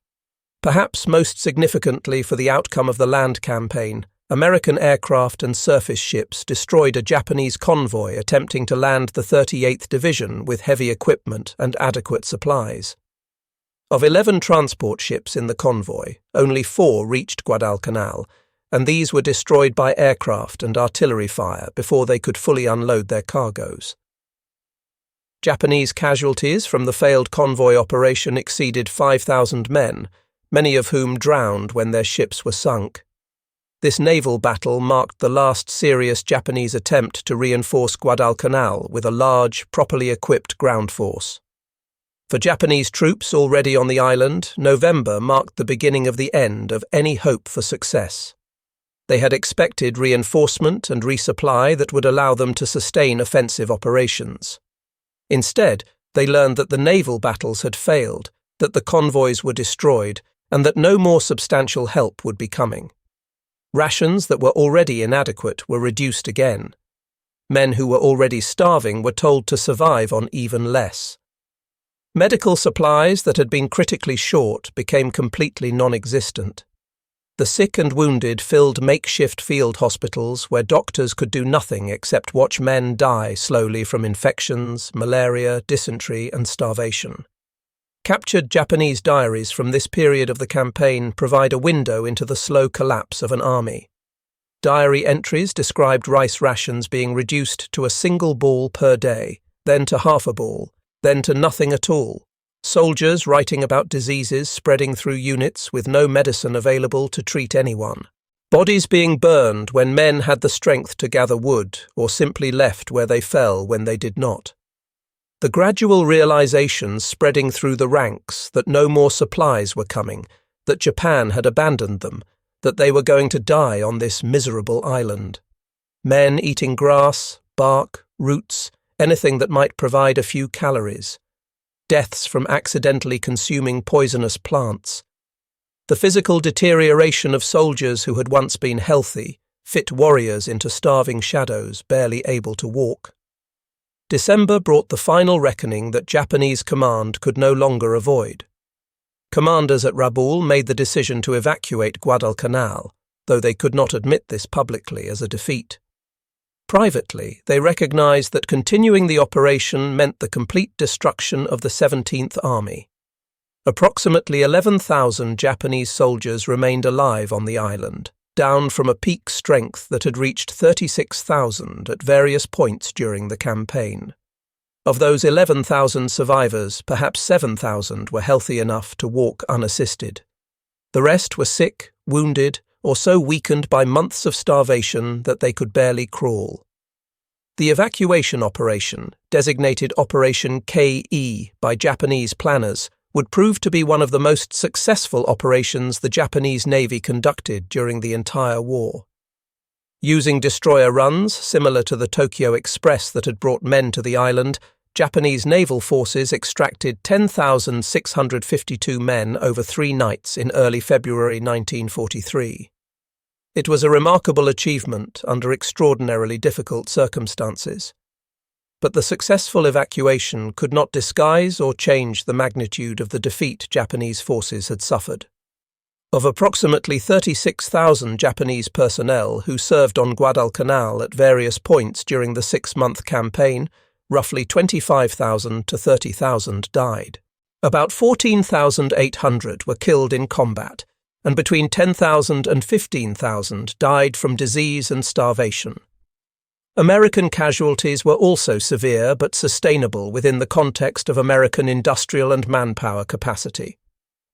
A: Perhaps most significantly for the outcome of the land campaign, American aircraft and surface ships destroyed a Japanese convoy attempting to land the 38th Division with heavy equipment and adequate supplies. Of 11 transport ships in the convoy, only 4 reached Guadalcanal, and these were destroyed by aircraft and artillery fire before they could fully unload their cargoes. Japanese casualties from the failed convoy operation exceeded 5,000 men, many of whom drowned when their ships were sunk. This naval battle marked the last serious Japanese attempt to reinforce Guadalcanal with a large, properly equipped ground force. For Japanese troops already on the island, November marked the beginning of the end of any hope for success. They had expected reinforcement and resupply that would allow them to sustain offensive operations. Instead, they learned that the naval battles had failed, that the convoys were destroyed, and that no more substantial help would be coming. Rations that were already inadequate were reduced again. Men who were already starving were told to survive on even less. Medical supplies that had been critically short became completely non-existent. The sick and wounded filled makeshift field hospitals where doctors could do nothing except watch men die slowly from infections, malaria, dysentery, and starvation. Captured Japanese diaries from this period of the campaign provide a window into the slow collapse of an army. Diary entries described rice rations being reduced to a single ball per day, then to half a ball, then to nothing at all. Soldiers writing about diseases spreading through units with no medicine available to treat anyone. Bodies being burned when men had the strength to gather wood or simply left where they fell when they did not. The gradual realization spreading through the ranks that no more supplies were coming, that Japan had abandoned them, that they were going to die on this miserable island. Men eating grass, bark, roots, anything that might provide a few calories. Deaths from accidentally consuming poisonous plants. The physical deterioration of soldiers who had once been healthy, fit warriors into starving shadows, barely able to walk. December brought the final reckoning that Japanese command could no longer avoid. Commanders at Rabaul made the decision to evacuate Guadalcanal, though they could not admit this publicly as a defeat. Privately, they recognized that continuing the operation meant the complete destruction of the 17th Army. Approximately 11,000 Japanese soldiers remained alive on the island, down from a peak strength that had reached 36,000 at various points during the campaign. Of those 11,000 survivors, perhaps 7,000 were healthy enough to walk unassisted. The rest were sick, wounded, or so weakened by months of starvation that they could barely crawl. The evacuation operation, designated Operation KE by Japanese planners, would prove to be one of the most successful operations the Japanese Navy conducted during the entire war. Using destroyer runs, similar to the Tokyo Express that had brought men to the island, Japanese naval forces extracted 10,652 men over 3 nights in early February 1943. It was a remarkable achievement under extraordinarily difficult circumstances. But the successful evacuation could not disguise or change the magnitude of the defeat Japanese forces had suffered. Of approximately 36,000 Japanese personnel who served on Guadalcanal at various points during the 6-month campaign, roughly 25,000 to 30,000 died. About 14,800 were killed in combat, and between 10,000 and 15,000 died from disease and starvation. American casualties were also severe but sustainable within the context of American industrial and manpower capacity.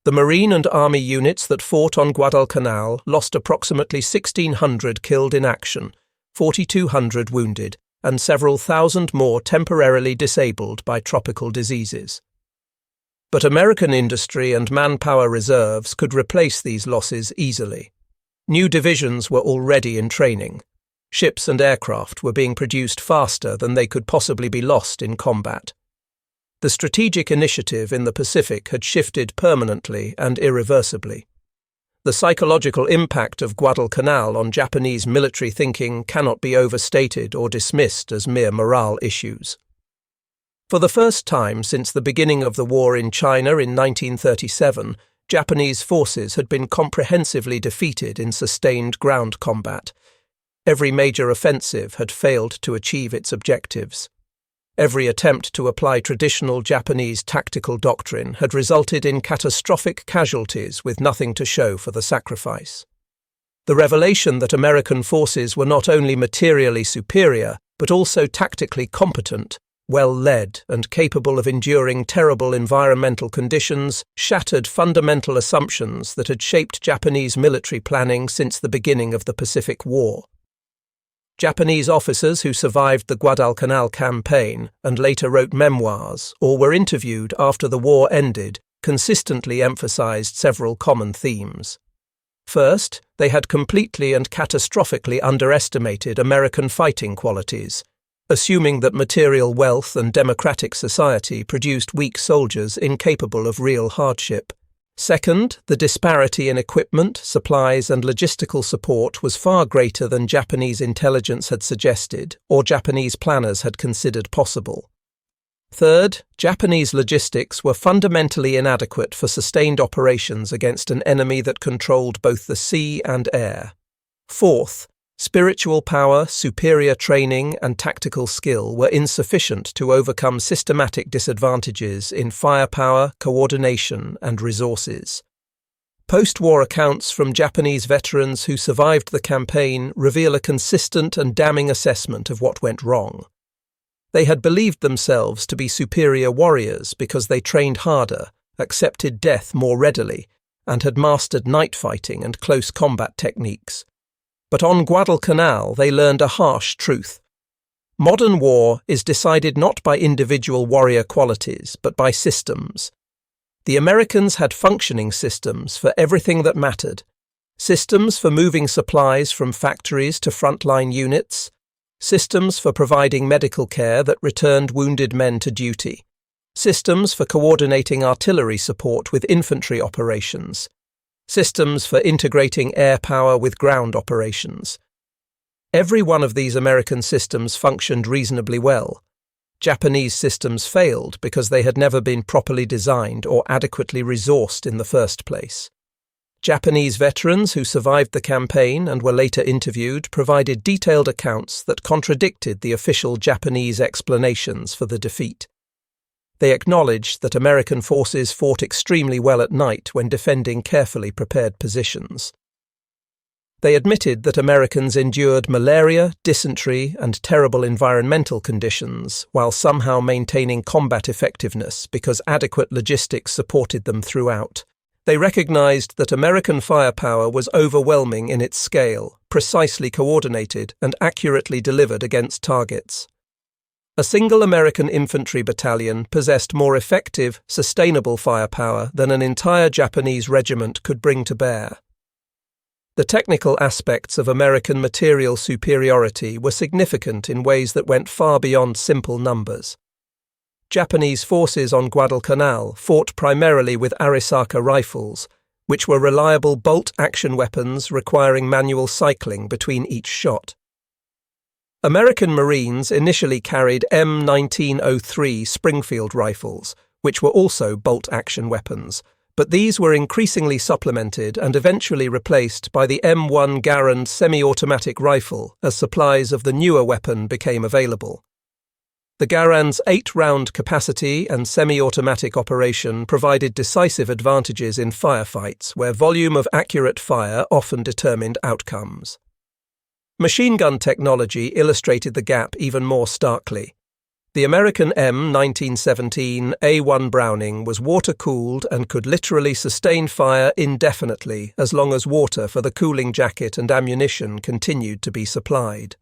A: The Marine and Army units that fought on Guadalcanal lost approximately 1,600 killed in action, 4,200 wounded, and several thousand more temporarily disabled by tropical diseases. But American industry and manpower reserves could replace these losses easily. New divisions were already in training. Ships and aircraft were being produced faster than they could possibly be lost in combat. The strategic initiative in the Pacific had shifted permanently and irreversibly. The psychological impact of Guadalcanal on Japanese military thinking cannot be overstated or dismissed as mere morale issues. For the first time since the beginning of the war in China in 1937, Japanese forces had been comprehensively defeated in sustained ground combat. Every major offensive had failed to achieve its objectives. Every attempt to apply traditional Japanese tactical doctrine had resulted in catastrophic casualties with nothing to show for the sacrifice. The revelation that American forces were not only materially superior, but also tactically competent, well-led, and capable of enduring terrible environmental conditions shattered fundamental assumptions that had shaped Japanese military planning since the beginning of the Pacific War. Japanese officers who survived the Guadalcanal campaign and later wrote memoirs or were interviewed after the war ended consistently emphasized several common themes. First, they had completely and catastrophically underestimated American fighting qualities, assuming that material wealth and democratic society produced weak soldiers incapable of real hardship. Second, the disparity in equipment, supplies, and logistical support was far greater than Japanese intelligence had suggested or Japanese planners had considered possible. Third, Japanese logistics were fundamentally inadequate for sustained operations against an enemy that controlled both the sea and air. Fourth, spiritual power, superior training, and tactical skill were insufficient to overcome systematic disadvantages in firepower, coordination, and resources. Post-war accounts from Japanese veterans who survived the campaign reveal a consistent and damning assessment of what went wrong. They had believed themselves to be superior warriors because they trained harder, accepted death more readily, and had mastered night fighting and close combat techniques. But on Guadalcanal they learned a harsh truth. Modern war is decided not by individual warrior qualities, but by systems. The Americans had functioning systems for everything that mattered. Systems for moving supplies from factories to frontline units. Systems for providing medical care that returned wounded men to duty. Systems for coordinating artillery support with infantry operations. Systems for integrating air power with ground operations. Every one of these American systems functioned reasonably well. Japanese systems failed because they had never been properly designed or adequately resourced in the first place. Japanese veterans who survived the campaign and were later interviewed provided detailed accounts that contradicted the official Japanese explanations for the defeat. They acknowledged that American forces fought extremely well at night when defending carefully prepared positions. They admitted that Americans endured malaria, dysentery, and terrible environmental conditions while somehow maintaining combat effectiveness because adequate logistics supported them throughout. They recognized that American firepower was overwhelming in its scale, precisely coordinated, and accurately delivered against targets. A single American infantry battalion possessed more effective, sustainable firepower than an entire Japanese regiment could bring to bear. The technical aspects of American material superiority were significant in ways that went far beyond simple numbers. Japanese forces on Guadalcanal fought primarily with Arisaka rifles, which were reliable bolt-action weapons requiring manual cycling between each shot. American Marines initially carried M1903 Springfield rifles, which were also bolt-action weapons, but these were increasingly supplemented and eventually replaced by the M1 Garand semi-automatic rifle as supplies of the newer weapon became available. The Garand's 8-round capacity and semi-automatic operation provided decisive advantages in firefights where volume of accurate fire often determined outcomes. Machine gun technology illustrated the gap even more starkly. The American M1917A1 Browning was water-cooled and could literally sustain fire indefinitely as long as water for the cooling jacket and ammunition continued to be supplied.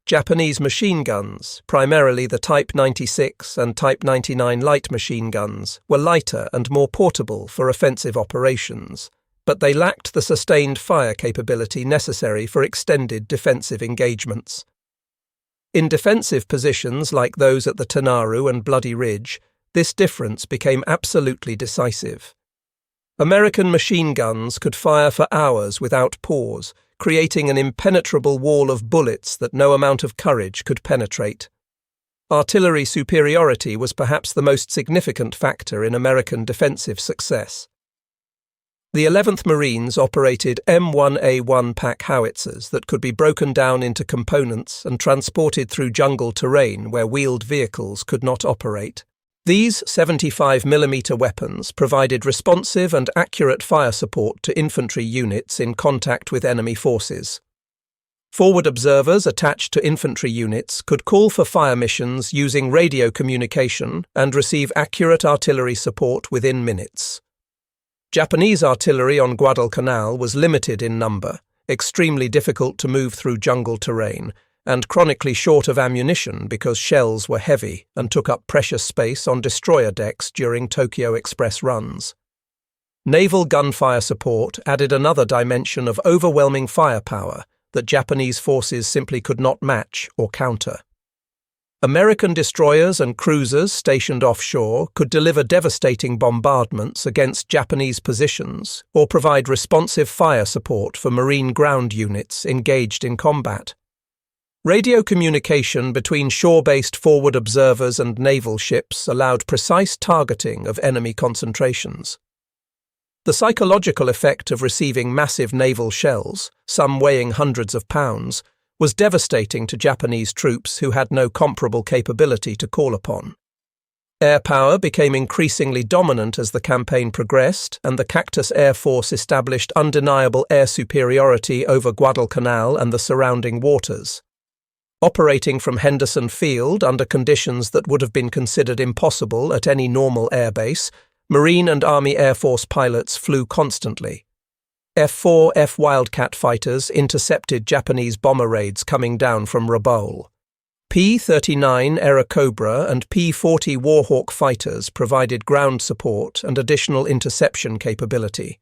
A: Japanese machine guns, primarily the Type 96 and Type 99 light machine guns, were lighter and more portable for offensive operations, but they lacked the sustained fire capability necessary for extended defensive engagements. In defensive positions like those at the Tenaru and Bloody Ridge, this difference became absolutely decisive. American machine guns could fire for hours without pause, creating an impenetrable wall of bullets that no amount of courage could penetrate. Artillery superiority was perhaps the most significant factor in American defensive success. The 11th Marines operated M1A1 pack howitzers that could be broken down into components and transported through jungle terrain where wheeled vehicles could not operate. These 75mm weapons provided responsive and accurate fire support to infantry units in contact with enemy forces. Forward observers attached to infantry units could call for fire missions using radio communication and receive accurate artillery support within minutes. Japanese artillery on Guadalcanal was limited in number, extremely difficult to move through jungle terrain, and chronically short of ammunition because shells were heavy and took up precious space on destroyer decks during Tokyo Express runs. Naval gunfire support added another dimension of overwhelming firepower that Japanese forces simply could not match or counter. American destroyers and cruisers stationed offshore could deliver devastating bombardments against Japanese positions or provide responsive fire support for Marine ground units engaged in combat. Radio communication between shore-based forward observers and naval ships allowed precise targeting of enemy concentrations. The psychological effect of receiving massive naval shells, some weighing hundreds of pounds, was devastating to Japanese troops who had no comparable capability to call upon. Air power became increasingly dominant as the campaign progressed, and the Cactus Air Force established undeniable air superiority over Guadalcanal and the surrounding waters. Operating from Henderson Field under conditions that would have been considered impossible at any normal airbase, Marine and Army Air Force pilots flew constantly. F-4F Wildcat fighters intercepted Japanese bomber raids coming down from Rabaul. P-39 Airacobra and P-40 Warhawk fighters provided ground support and additional interception capability.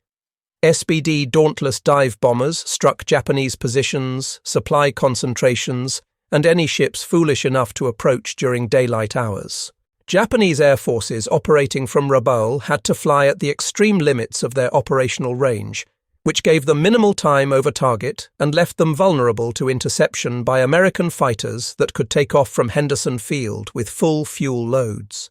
A: SBD Dauntless dive bombers struck Japanese positions, supply concentrations, and any ships foolish enough to approach during daylight hours. Japanese air forces operating from Rabaul had to fly at the extreme limits of their operational range, which gave them minimal time over target and left them vulnerable to interception by American fighters that could take off from Henderson Field with full fuel loads.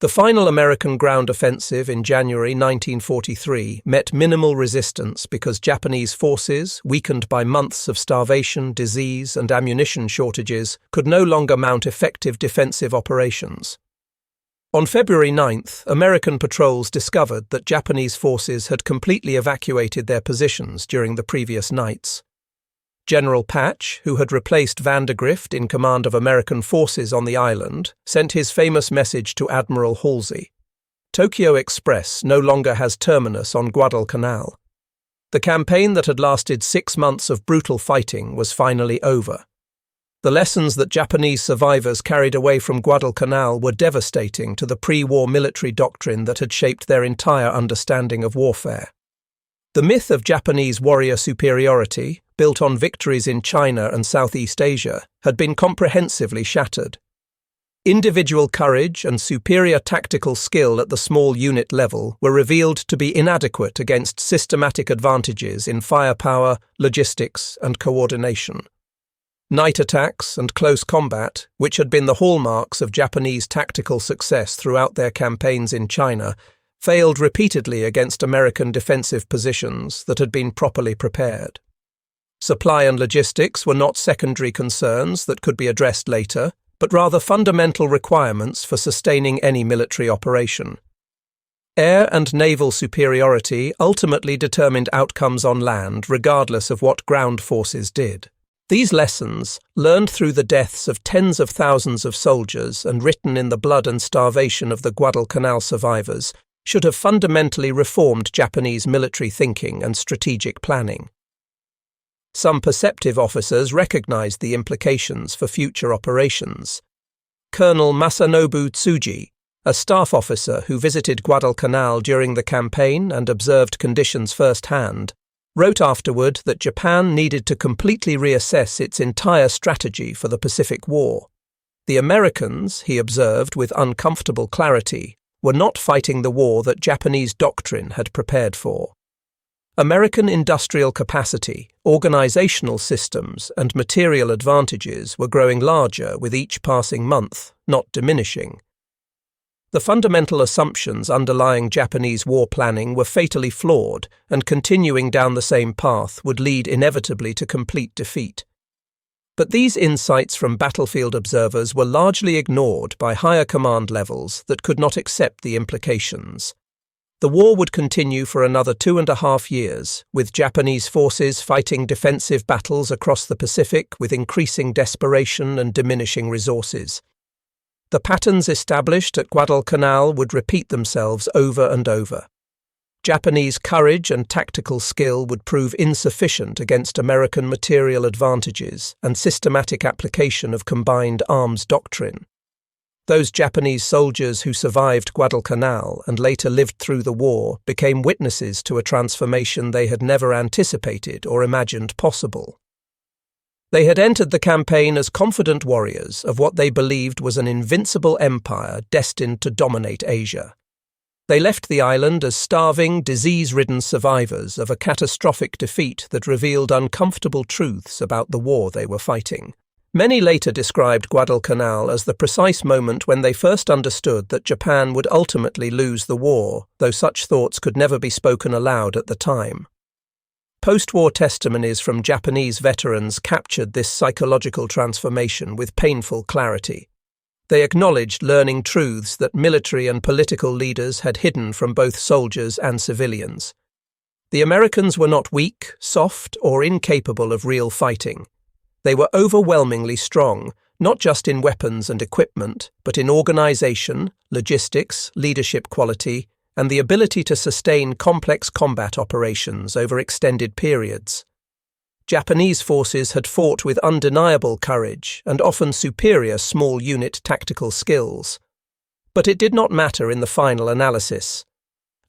A: The final American ground offensive in January 1943 met minimal resistance because Japanese forces, weakened by months of starvation, disease, and ammunition shortages, could no longer mount effective defensive operations. On February 9th, American patrols discovered that Japanese forces had completely evacuated their positions during the previous nights. General Patch, who had replaced Vandergrift in command of American forces on the island, sent his famous message to Admiral Halsey. Tokyo Express no longer has terminus on Guadalcanal. The campaign that had lasted 6 months of brutal fighting was finally over. The lessons that Japanese survivors carried away from Guadalcanal were devastating to the pre-war military doctrine that had shaped their entire understanding of warfare. The myth of Japanese warrior superiority, built on victories in China and Southeast Asia, had been comprehensively shattered. Individual courage and superior tactical skill at the small unit level were revealed to be inadequate against systematic advantages in firepower, logistics, and coordination. Night attacks and close combat, which had been the hallmarks of Japanese tactical success throughout their campaigns in China, failed repeatedly against American defensive positions that had been properly prepared. Supply and logistics were not secondary concerns that could be addressed later, but rather fundamental requirements for sustaining any military operation. Air and naval superiority ultimately determined outcomes on land regardless of what ground forces did. These lessons, learned through the deaths of tens of thousands of soldiers and written in the blood and starvation of the Guadalcanal survivors, should have fundamentally reformed Japanese military thinking and strategic planning. Some perceptive officers recognized the implications for future operations. Colonel Masanobu Tsuji, a staff officer who visited Guadalcanal during the campaign and observed conditions firsthand, wrote afterward that Japan needed to completely reassess its entire strategy for the Pacific War. The Americans, he observed with uncomfortable clarity, were not fighting the war that Japanese doctrine had prepared for. American industrial capacity, organizational systems, and material advantages were growing larger with each passing month, not diminishing. The fundamental assumptions underlying Japanese war planning were fatally flawed, and continuing down the same path would lead inevitably to complete defeat. But these insights from battlefield observers were largely ignored by higher command levels that could not accept the implications. The war would continue for another 2.5 years, with Japanese forces fighting defensive battles across the Pacific with increasing desperation and diminishing resources. The patterns established at Guadalcanal would repeat themselves over and over. Japanese courage and tactical skill would prove insufficient against American material advantages and systematic application of combined arms doctrine. Those Japanese soldiers who survived Guadalcanal and later lived through the war became witnesses to a transformation they had never anticipated or imagined possible. They had entered the campaign as confident warriors of what they believed was an invincible empire destined to dominate Asia. They left the island as starving, disease-ridden survivors of a catastrophic defeat that revealed uncomfortable truths about the war they were fighting. Many later described Guadalcanal as the precise moment when they first understood that Japan would ultimately lose the war, though such thoughts could never be spoken aloud at the time. Post-war testimonies from Japanese veterans captured this psychological transformation with painful clarity. They acknowledged learning truths that military and political leaders had hidden from both soldiers and civilians. The Americans were not weak, soft, or incapable of real fighting. They were overwhelmingly strong, not just in weapons and equipment, but in organization, logistics, leadership quality, and the ability to sustain complex combat operations over extended periods. Japanese forces had fought with undeniable courage and often superior small unit tactical skills. But it did not matter in the final analysis.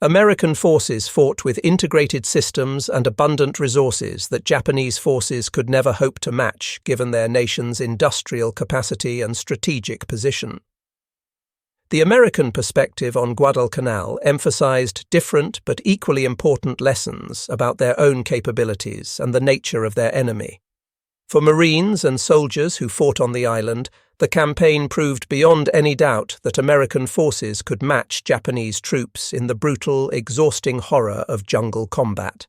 A: American forces fought with integrated systems and abundant resources that Japanese forces could never hope to match given their nation's industrial capacity and strategic position. The American perspective on Guadalcanal emphasized different but equally important lessons about their own capabilities and the nature of their enemy. For Marines and soldiers who fought on the island, the campaign proved beyond any doubt that American forces could match Japanese troops in the brutal, exhausting horror of jungle combat.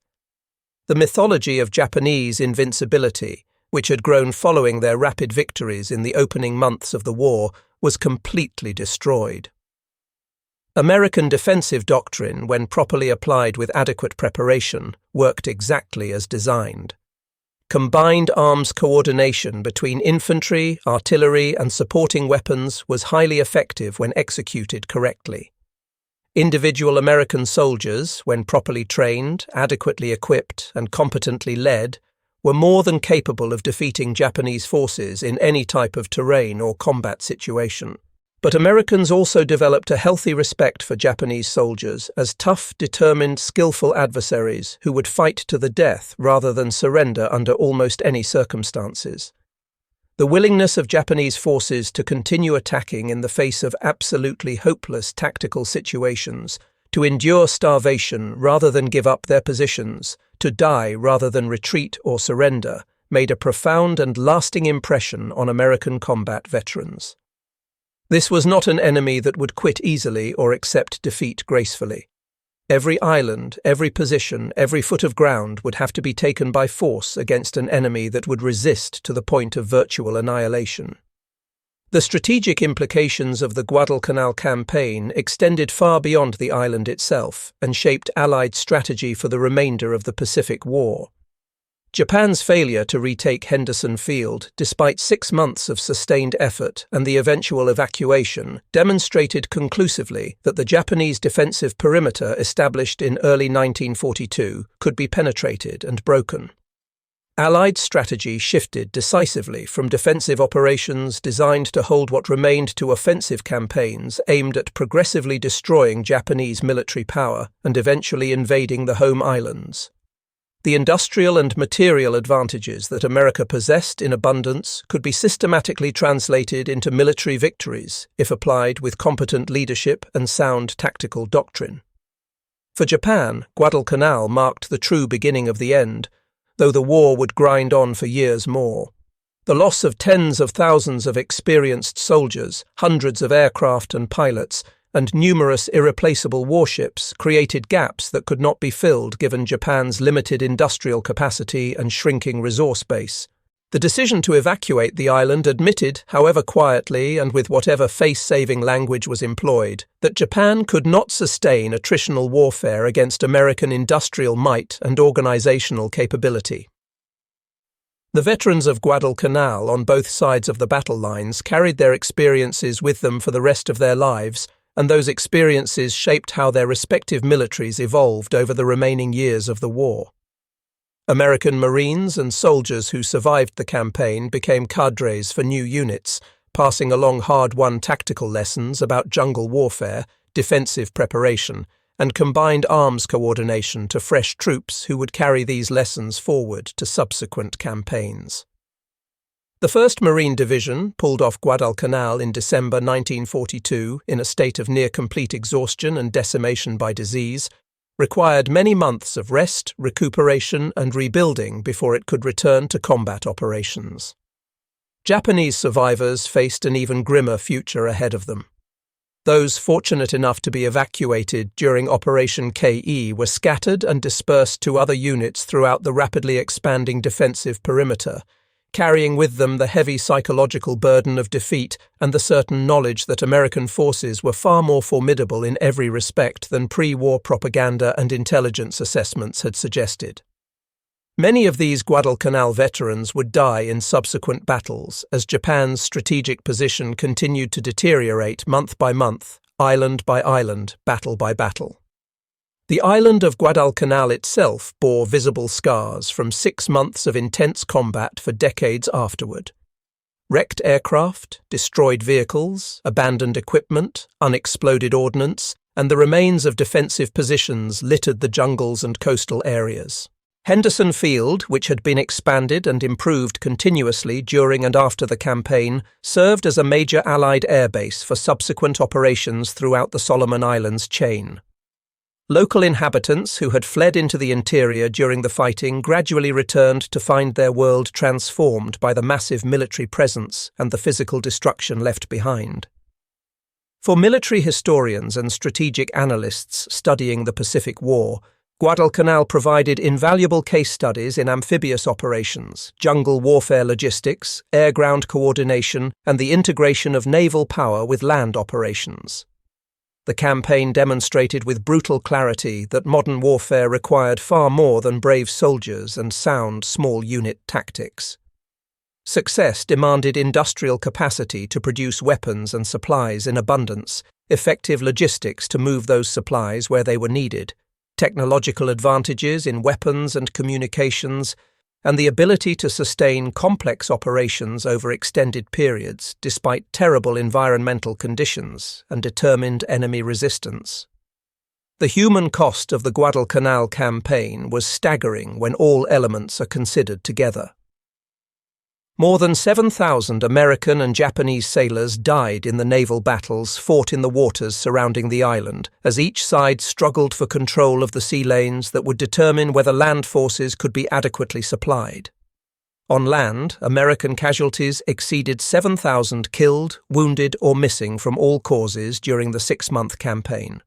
A: The mythology of Japanese invincibility, which had grown following their rapid victories in the opening months of the war, was completely destroyed. American defensive doctrine, when properly applied with adequate preparation, worked exactly as designed. Combined arms coordination between infantry, artillery, and supporting weapons was highly effective when executed correctly. Individual American soldiers, when properly trained, adequately equipped, and competently led, were more than capable of defeating Japanese forces in any type of terrain or combat situation. But Americans also developed a healthy respect for Japanese soldiers as tough, determined, skillful adversaries who would fight to the death rather than surrender under almost any circumstances. The willingness of Japanese forces to continue attacking in the face of absolutely hopeless tactical situations, to endure starvation rather than give up their positions, to die rather than retreat or surrender, made a profound and lasting impression on American combat veterans. This was not an enemy that would quit easily or accept defeat gracefully. Every island, every position, every foot of ground would have to be taken by force against an enemy that would resist to the point of virtual annihilation. The strategic implications of the Guadalcanal campaign extended far beyond the island itself and shaped Allied strategy for the remainder of the Pacific War. Japan's failure to retake Henderson Field, despite 6 months of sustained effort and the eventual evacuation, demonstrated conclusively that the Japanese defensive perimeter established in early 1942 could be penetrated and broken. Allied strategy shifted decisively from defensive operations designed to hold what remained to offensive campaigns aimed at progressively destroying Japanese military power and eventually invading the home islands. The industrial and material advantages that America possessed in abundance could be systematically translated into military victories if applied with competent leadership and sound tactical doctrine. For Japan, Guadalcanal marked the true beginning of the end, though the war would grind on for years more. The loss of tens of thousands of experienced soldiers, hundreds of aircraft and pilots, and numerous irreplaceable warships created gaps that could not be filled given Japan's limited industrial capacity and shrinking resource base. The decision to evacuate the island admitted, however quietly and with whatever face-saving language was employed, that Japan could not sustain attritional warfare against American industrial might and organizational capability. The veterans of Guadalcanal on both sides of the battle lines carried their experiences with them for the rest of their lives, and those experiences shaped how their respective militaries evolved over the remaining years of the war. American Marines and soldiers who survived the campaign became cadres for new units, passing along hard-won tactical lessons about jungle warfare, defensive preparation, and combined arms coordination to fresh troops who would carry these lessons forward to subsequent campaigns. The 1st Marine Division pulled off Guadalcanal in December 1942 in a state of near-complete exhaustion and decimation by disease, required many months of rest, recuperation, and rebuilding before it could return to combat operations. Japanese survivors faced an even grimmer future ahead of them. Those fortunate enough to be evacuated during Operation KE were scattered and dispersed to other units throughout the rapidly expanding defensive perimeter, carrying with them the heavy psychological burden of defeat and the certain knowledge that American forces were far more formidable in every respect than pre-war propaganda and intelligence assessments had suggested. Many of these Guadalcanal veterans would die in subsequent battles as Japan's strategic position continued to deteriorate month by month, island by island, battle by battle. The island of Guadalcanal itself bore visible scars from 6 months of intense combat for decades afterward. Wrecked aircraft, destroyed vehicles, abandoned equipment, unexploded ordnance, and the remains of defensive positions littered the jungles and coastal areas. Henderson Field, which had been expanded and improved continuously during and after the campaign, served as a major Allied airbase for subsequent operations throughout the Solomon Islands chain. Local inhabitants who had fled into the interior during the fighting gradually returned to find their world transformed by the massive military presence and the physical destruction left behind. For military historians and strategic analysts studying the Pacific War, Guadalcanal provided invaluable case studies in amphibious operations, jungle warfare logistics, air-ground coordination, and the integration of naval power with land operations. The campaign demonstrated with brutal clarity that modern warfare required far more than brave soldiers and sound small unit tactics. Success demanded industrial capacity to produce weapons and supplies in abundance, effective logistics to move those supplies where they were needed, technological advantages in weapons and communications, and the ability to sustain complex operations over extended periods despite terrible environmental conditions and determined enemy resistance. The human cost of the Guadalcanal campaign was staggering when all elements are considered together. More than 7,000 American and Japanese sailors died in the naval battles fought in the waters surrounding the island, as each side struggled for control of the sea lanes that would determine whether land forces could be adequately supplied. On land, American casualties exceeded 7,000 killed, wounded, or missing from all causes during the 6-month campaign.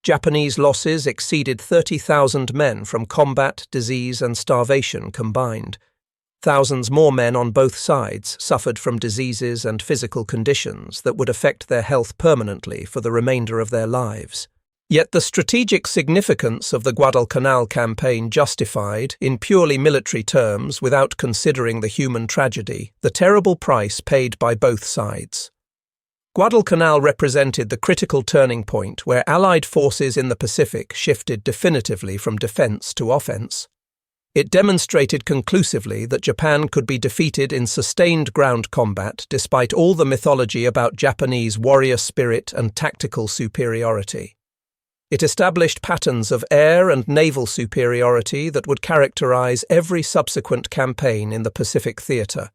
A: Japanese losses exceeded 30,000 men from combat, disease, and starvation combined. Thousands more men on both sides suffered from diseases and physical conditions that would affect their health permanently for the remainder of their lives. Yet the strategic significance of the Guadalcanal campaign justified, in purely military terms without considering the human tragedy, the terrible price paid by both sides. Guadalcanal represented the critical turning point where Allied forces in the Pacific shifted definitively from defense to offense. It demonstrated conclusively that Japan could be defeated in sustained ground combat despite all the mythology about Japanese warrior spirit and tactical superiority. It established patterns of air and naval superiority that would characterize every subsequent campaign in the Pacific theater.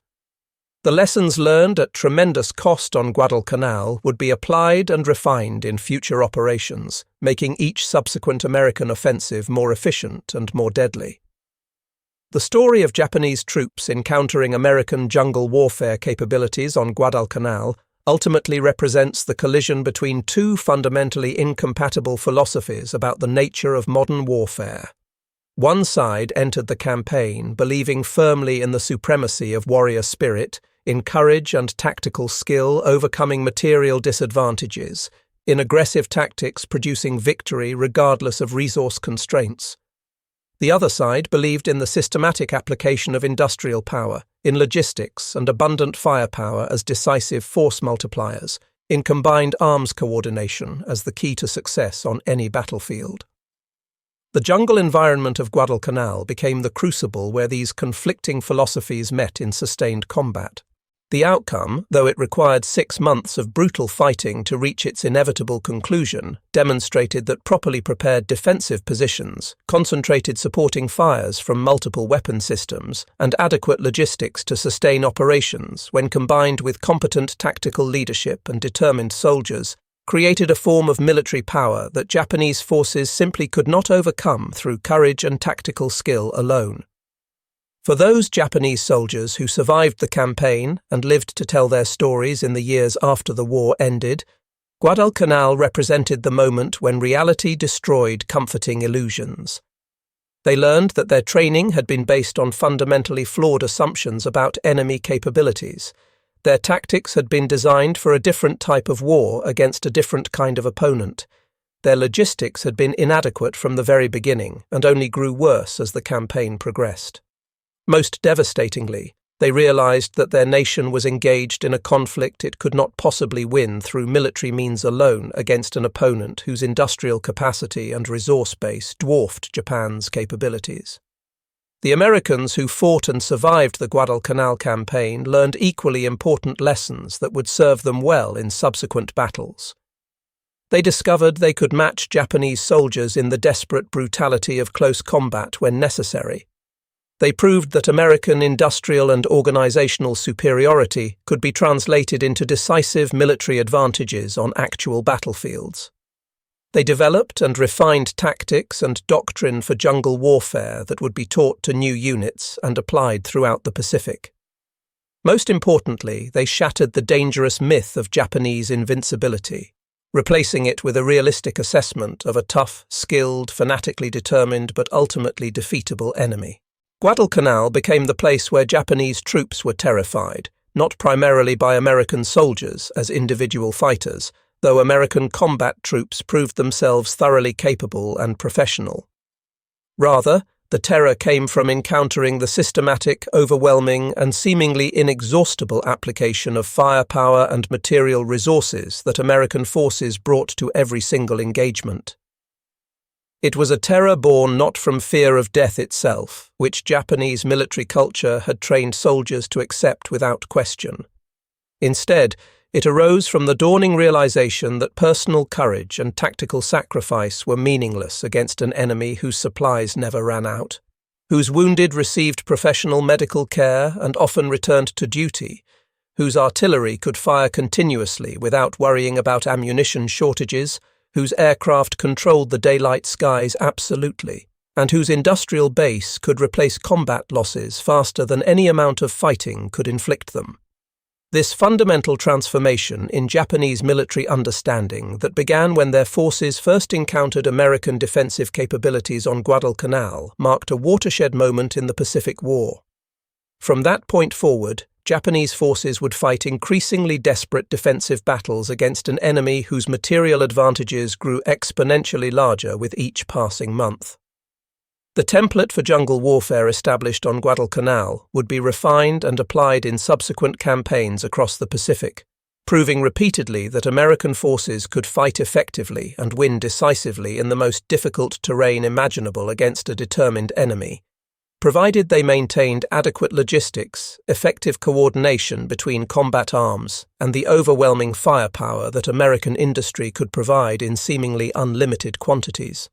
A: The lessons learned at tremendous cost on Guadalcanal would be applied and refined in future operations, making each subsequent American offensive more efficient and more deadly. The story of Japanese troops encountering American jungle warfare capabilities on Guadalcanal ultimately represents the collision between two fundamentally incompatible philosophies about the nature of modern warfare. One side entered the campaign believing firmly in the supremacy of warrior spirit, in courage and tactical skill overcoming material disadvantages, in aggressive tactics producing victory regardless of resource constraints. The other side believed in the systematic application of industrial power, in logistics and abundant firepower as decisive force multipliers, in combined arms coordination as the key to success on any battlefield. The jungle environment of Guadalcanal became the crucible where these conflicting philosophies met in sustained combat. The outcome, though it required 6 months of brutal fighting to reach its inevitable conclusion, demonstrated that properly prepared defensive positions, concentrated supporting fires from multiple weapon systems, and adequate logistics to sustain operations, when combined with competent tactical leadership and determined soldiers, created a form of military power that Japanese forces simply could not overcome through courage and tactical skill alone. For those Japanese soldiers who survived the campaign and lived to tell their stories in the years after the war ended, Guadalcanal represented the moment when reality destroyed comforting illusions. They learned that their training had been based on fundamentally flawed assumptions about enemy capabilities. Their tactics had been designed for a different type of war against a different kind of opponent. Their logistics had been inadequate from the very beginning and only grew worse as the campaign progressed. Most devastatingly, they realized that their nation was engaged in a conflict it could not possibly win through military means alone against an opponent whose industrial capacity and resource base dwarfed Japan's capabilities. The Americans who fought and survived the Guadalcanal campaign learned equally important lessons that would serve them well in subsequent battles. They discovered they could match Japanese soldiers in the desperate brutality of close combat when necessary. They proved that American industrial and organizational superiority could be translated into decisive military advantages on actual battlefields. They developed and refined tactics and doctrine for jungle warfare that would be taught to new units and applied throughout the Pacific. Most importantly, they shattered the dangerous myth of Japanese invincibility, replacing it with a realistic assessment of a tough, skilled, fanatically determined but ultimately defeatable enemy. Guadalcanal became the place where Japanese troops were terrified, not primarily by American soldiers as individual fighters, though American combat troops proved themselves thoroughly capable and professional. Rather, the terror came from encountering the systematic, overwhelming, and seemingly inexhaustible application of firepower and material resources that American forces brought to every single engagement. It was a terror born not from fear of death itself, which Japanese military culture had trained soldiers to accept without question. Instead, it arose from the dawning realization that personal courage and tactical sacrifice were meaningless against an enemy whose supplies never ran out, whose wounded received professional medical care and often returned to duty, whose artillery could fire continuously without worrying about ammunition shortages, whose aircraft controlled the daylight skies absolutely, and whose industrial base could replace combat losses faster than any amount of fighting could inflict them. This fundamental transformation in Japanese military understanding that began when their forces first encountered American defensive capabilities on Guadalcanal marked a watershed moment in the Pacific War. From that point forward, Japanese forces would fight increasingly desperate defensive battles against an enemy whose material advantages grew exponentially larger with each passing month. The template for jungle warfare established on Guadalcanal would be refined and applied in subsequent campaigns across the Pacific, proving repeatedly that American forces could fight effectively and win decisively in the most difficult terrain imaginable against a determined enemy, provided they maintained adequate logistics, effective coordination between combat arms, and the overwhelming firepower that American industry could provide in seemingly unlimited quantities.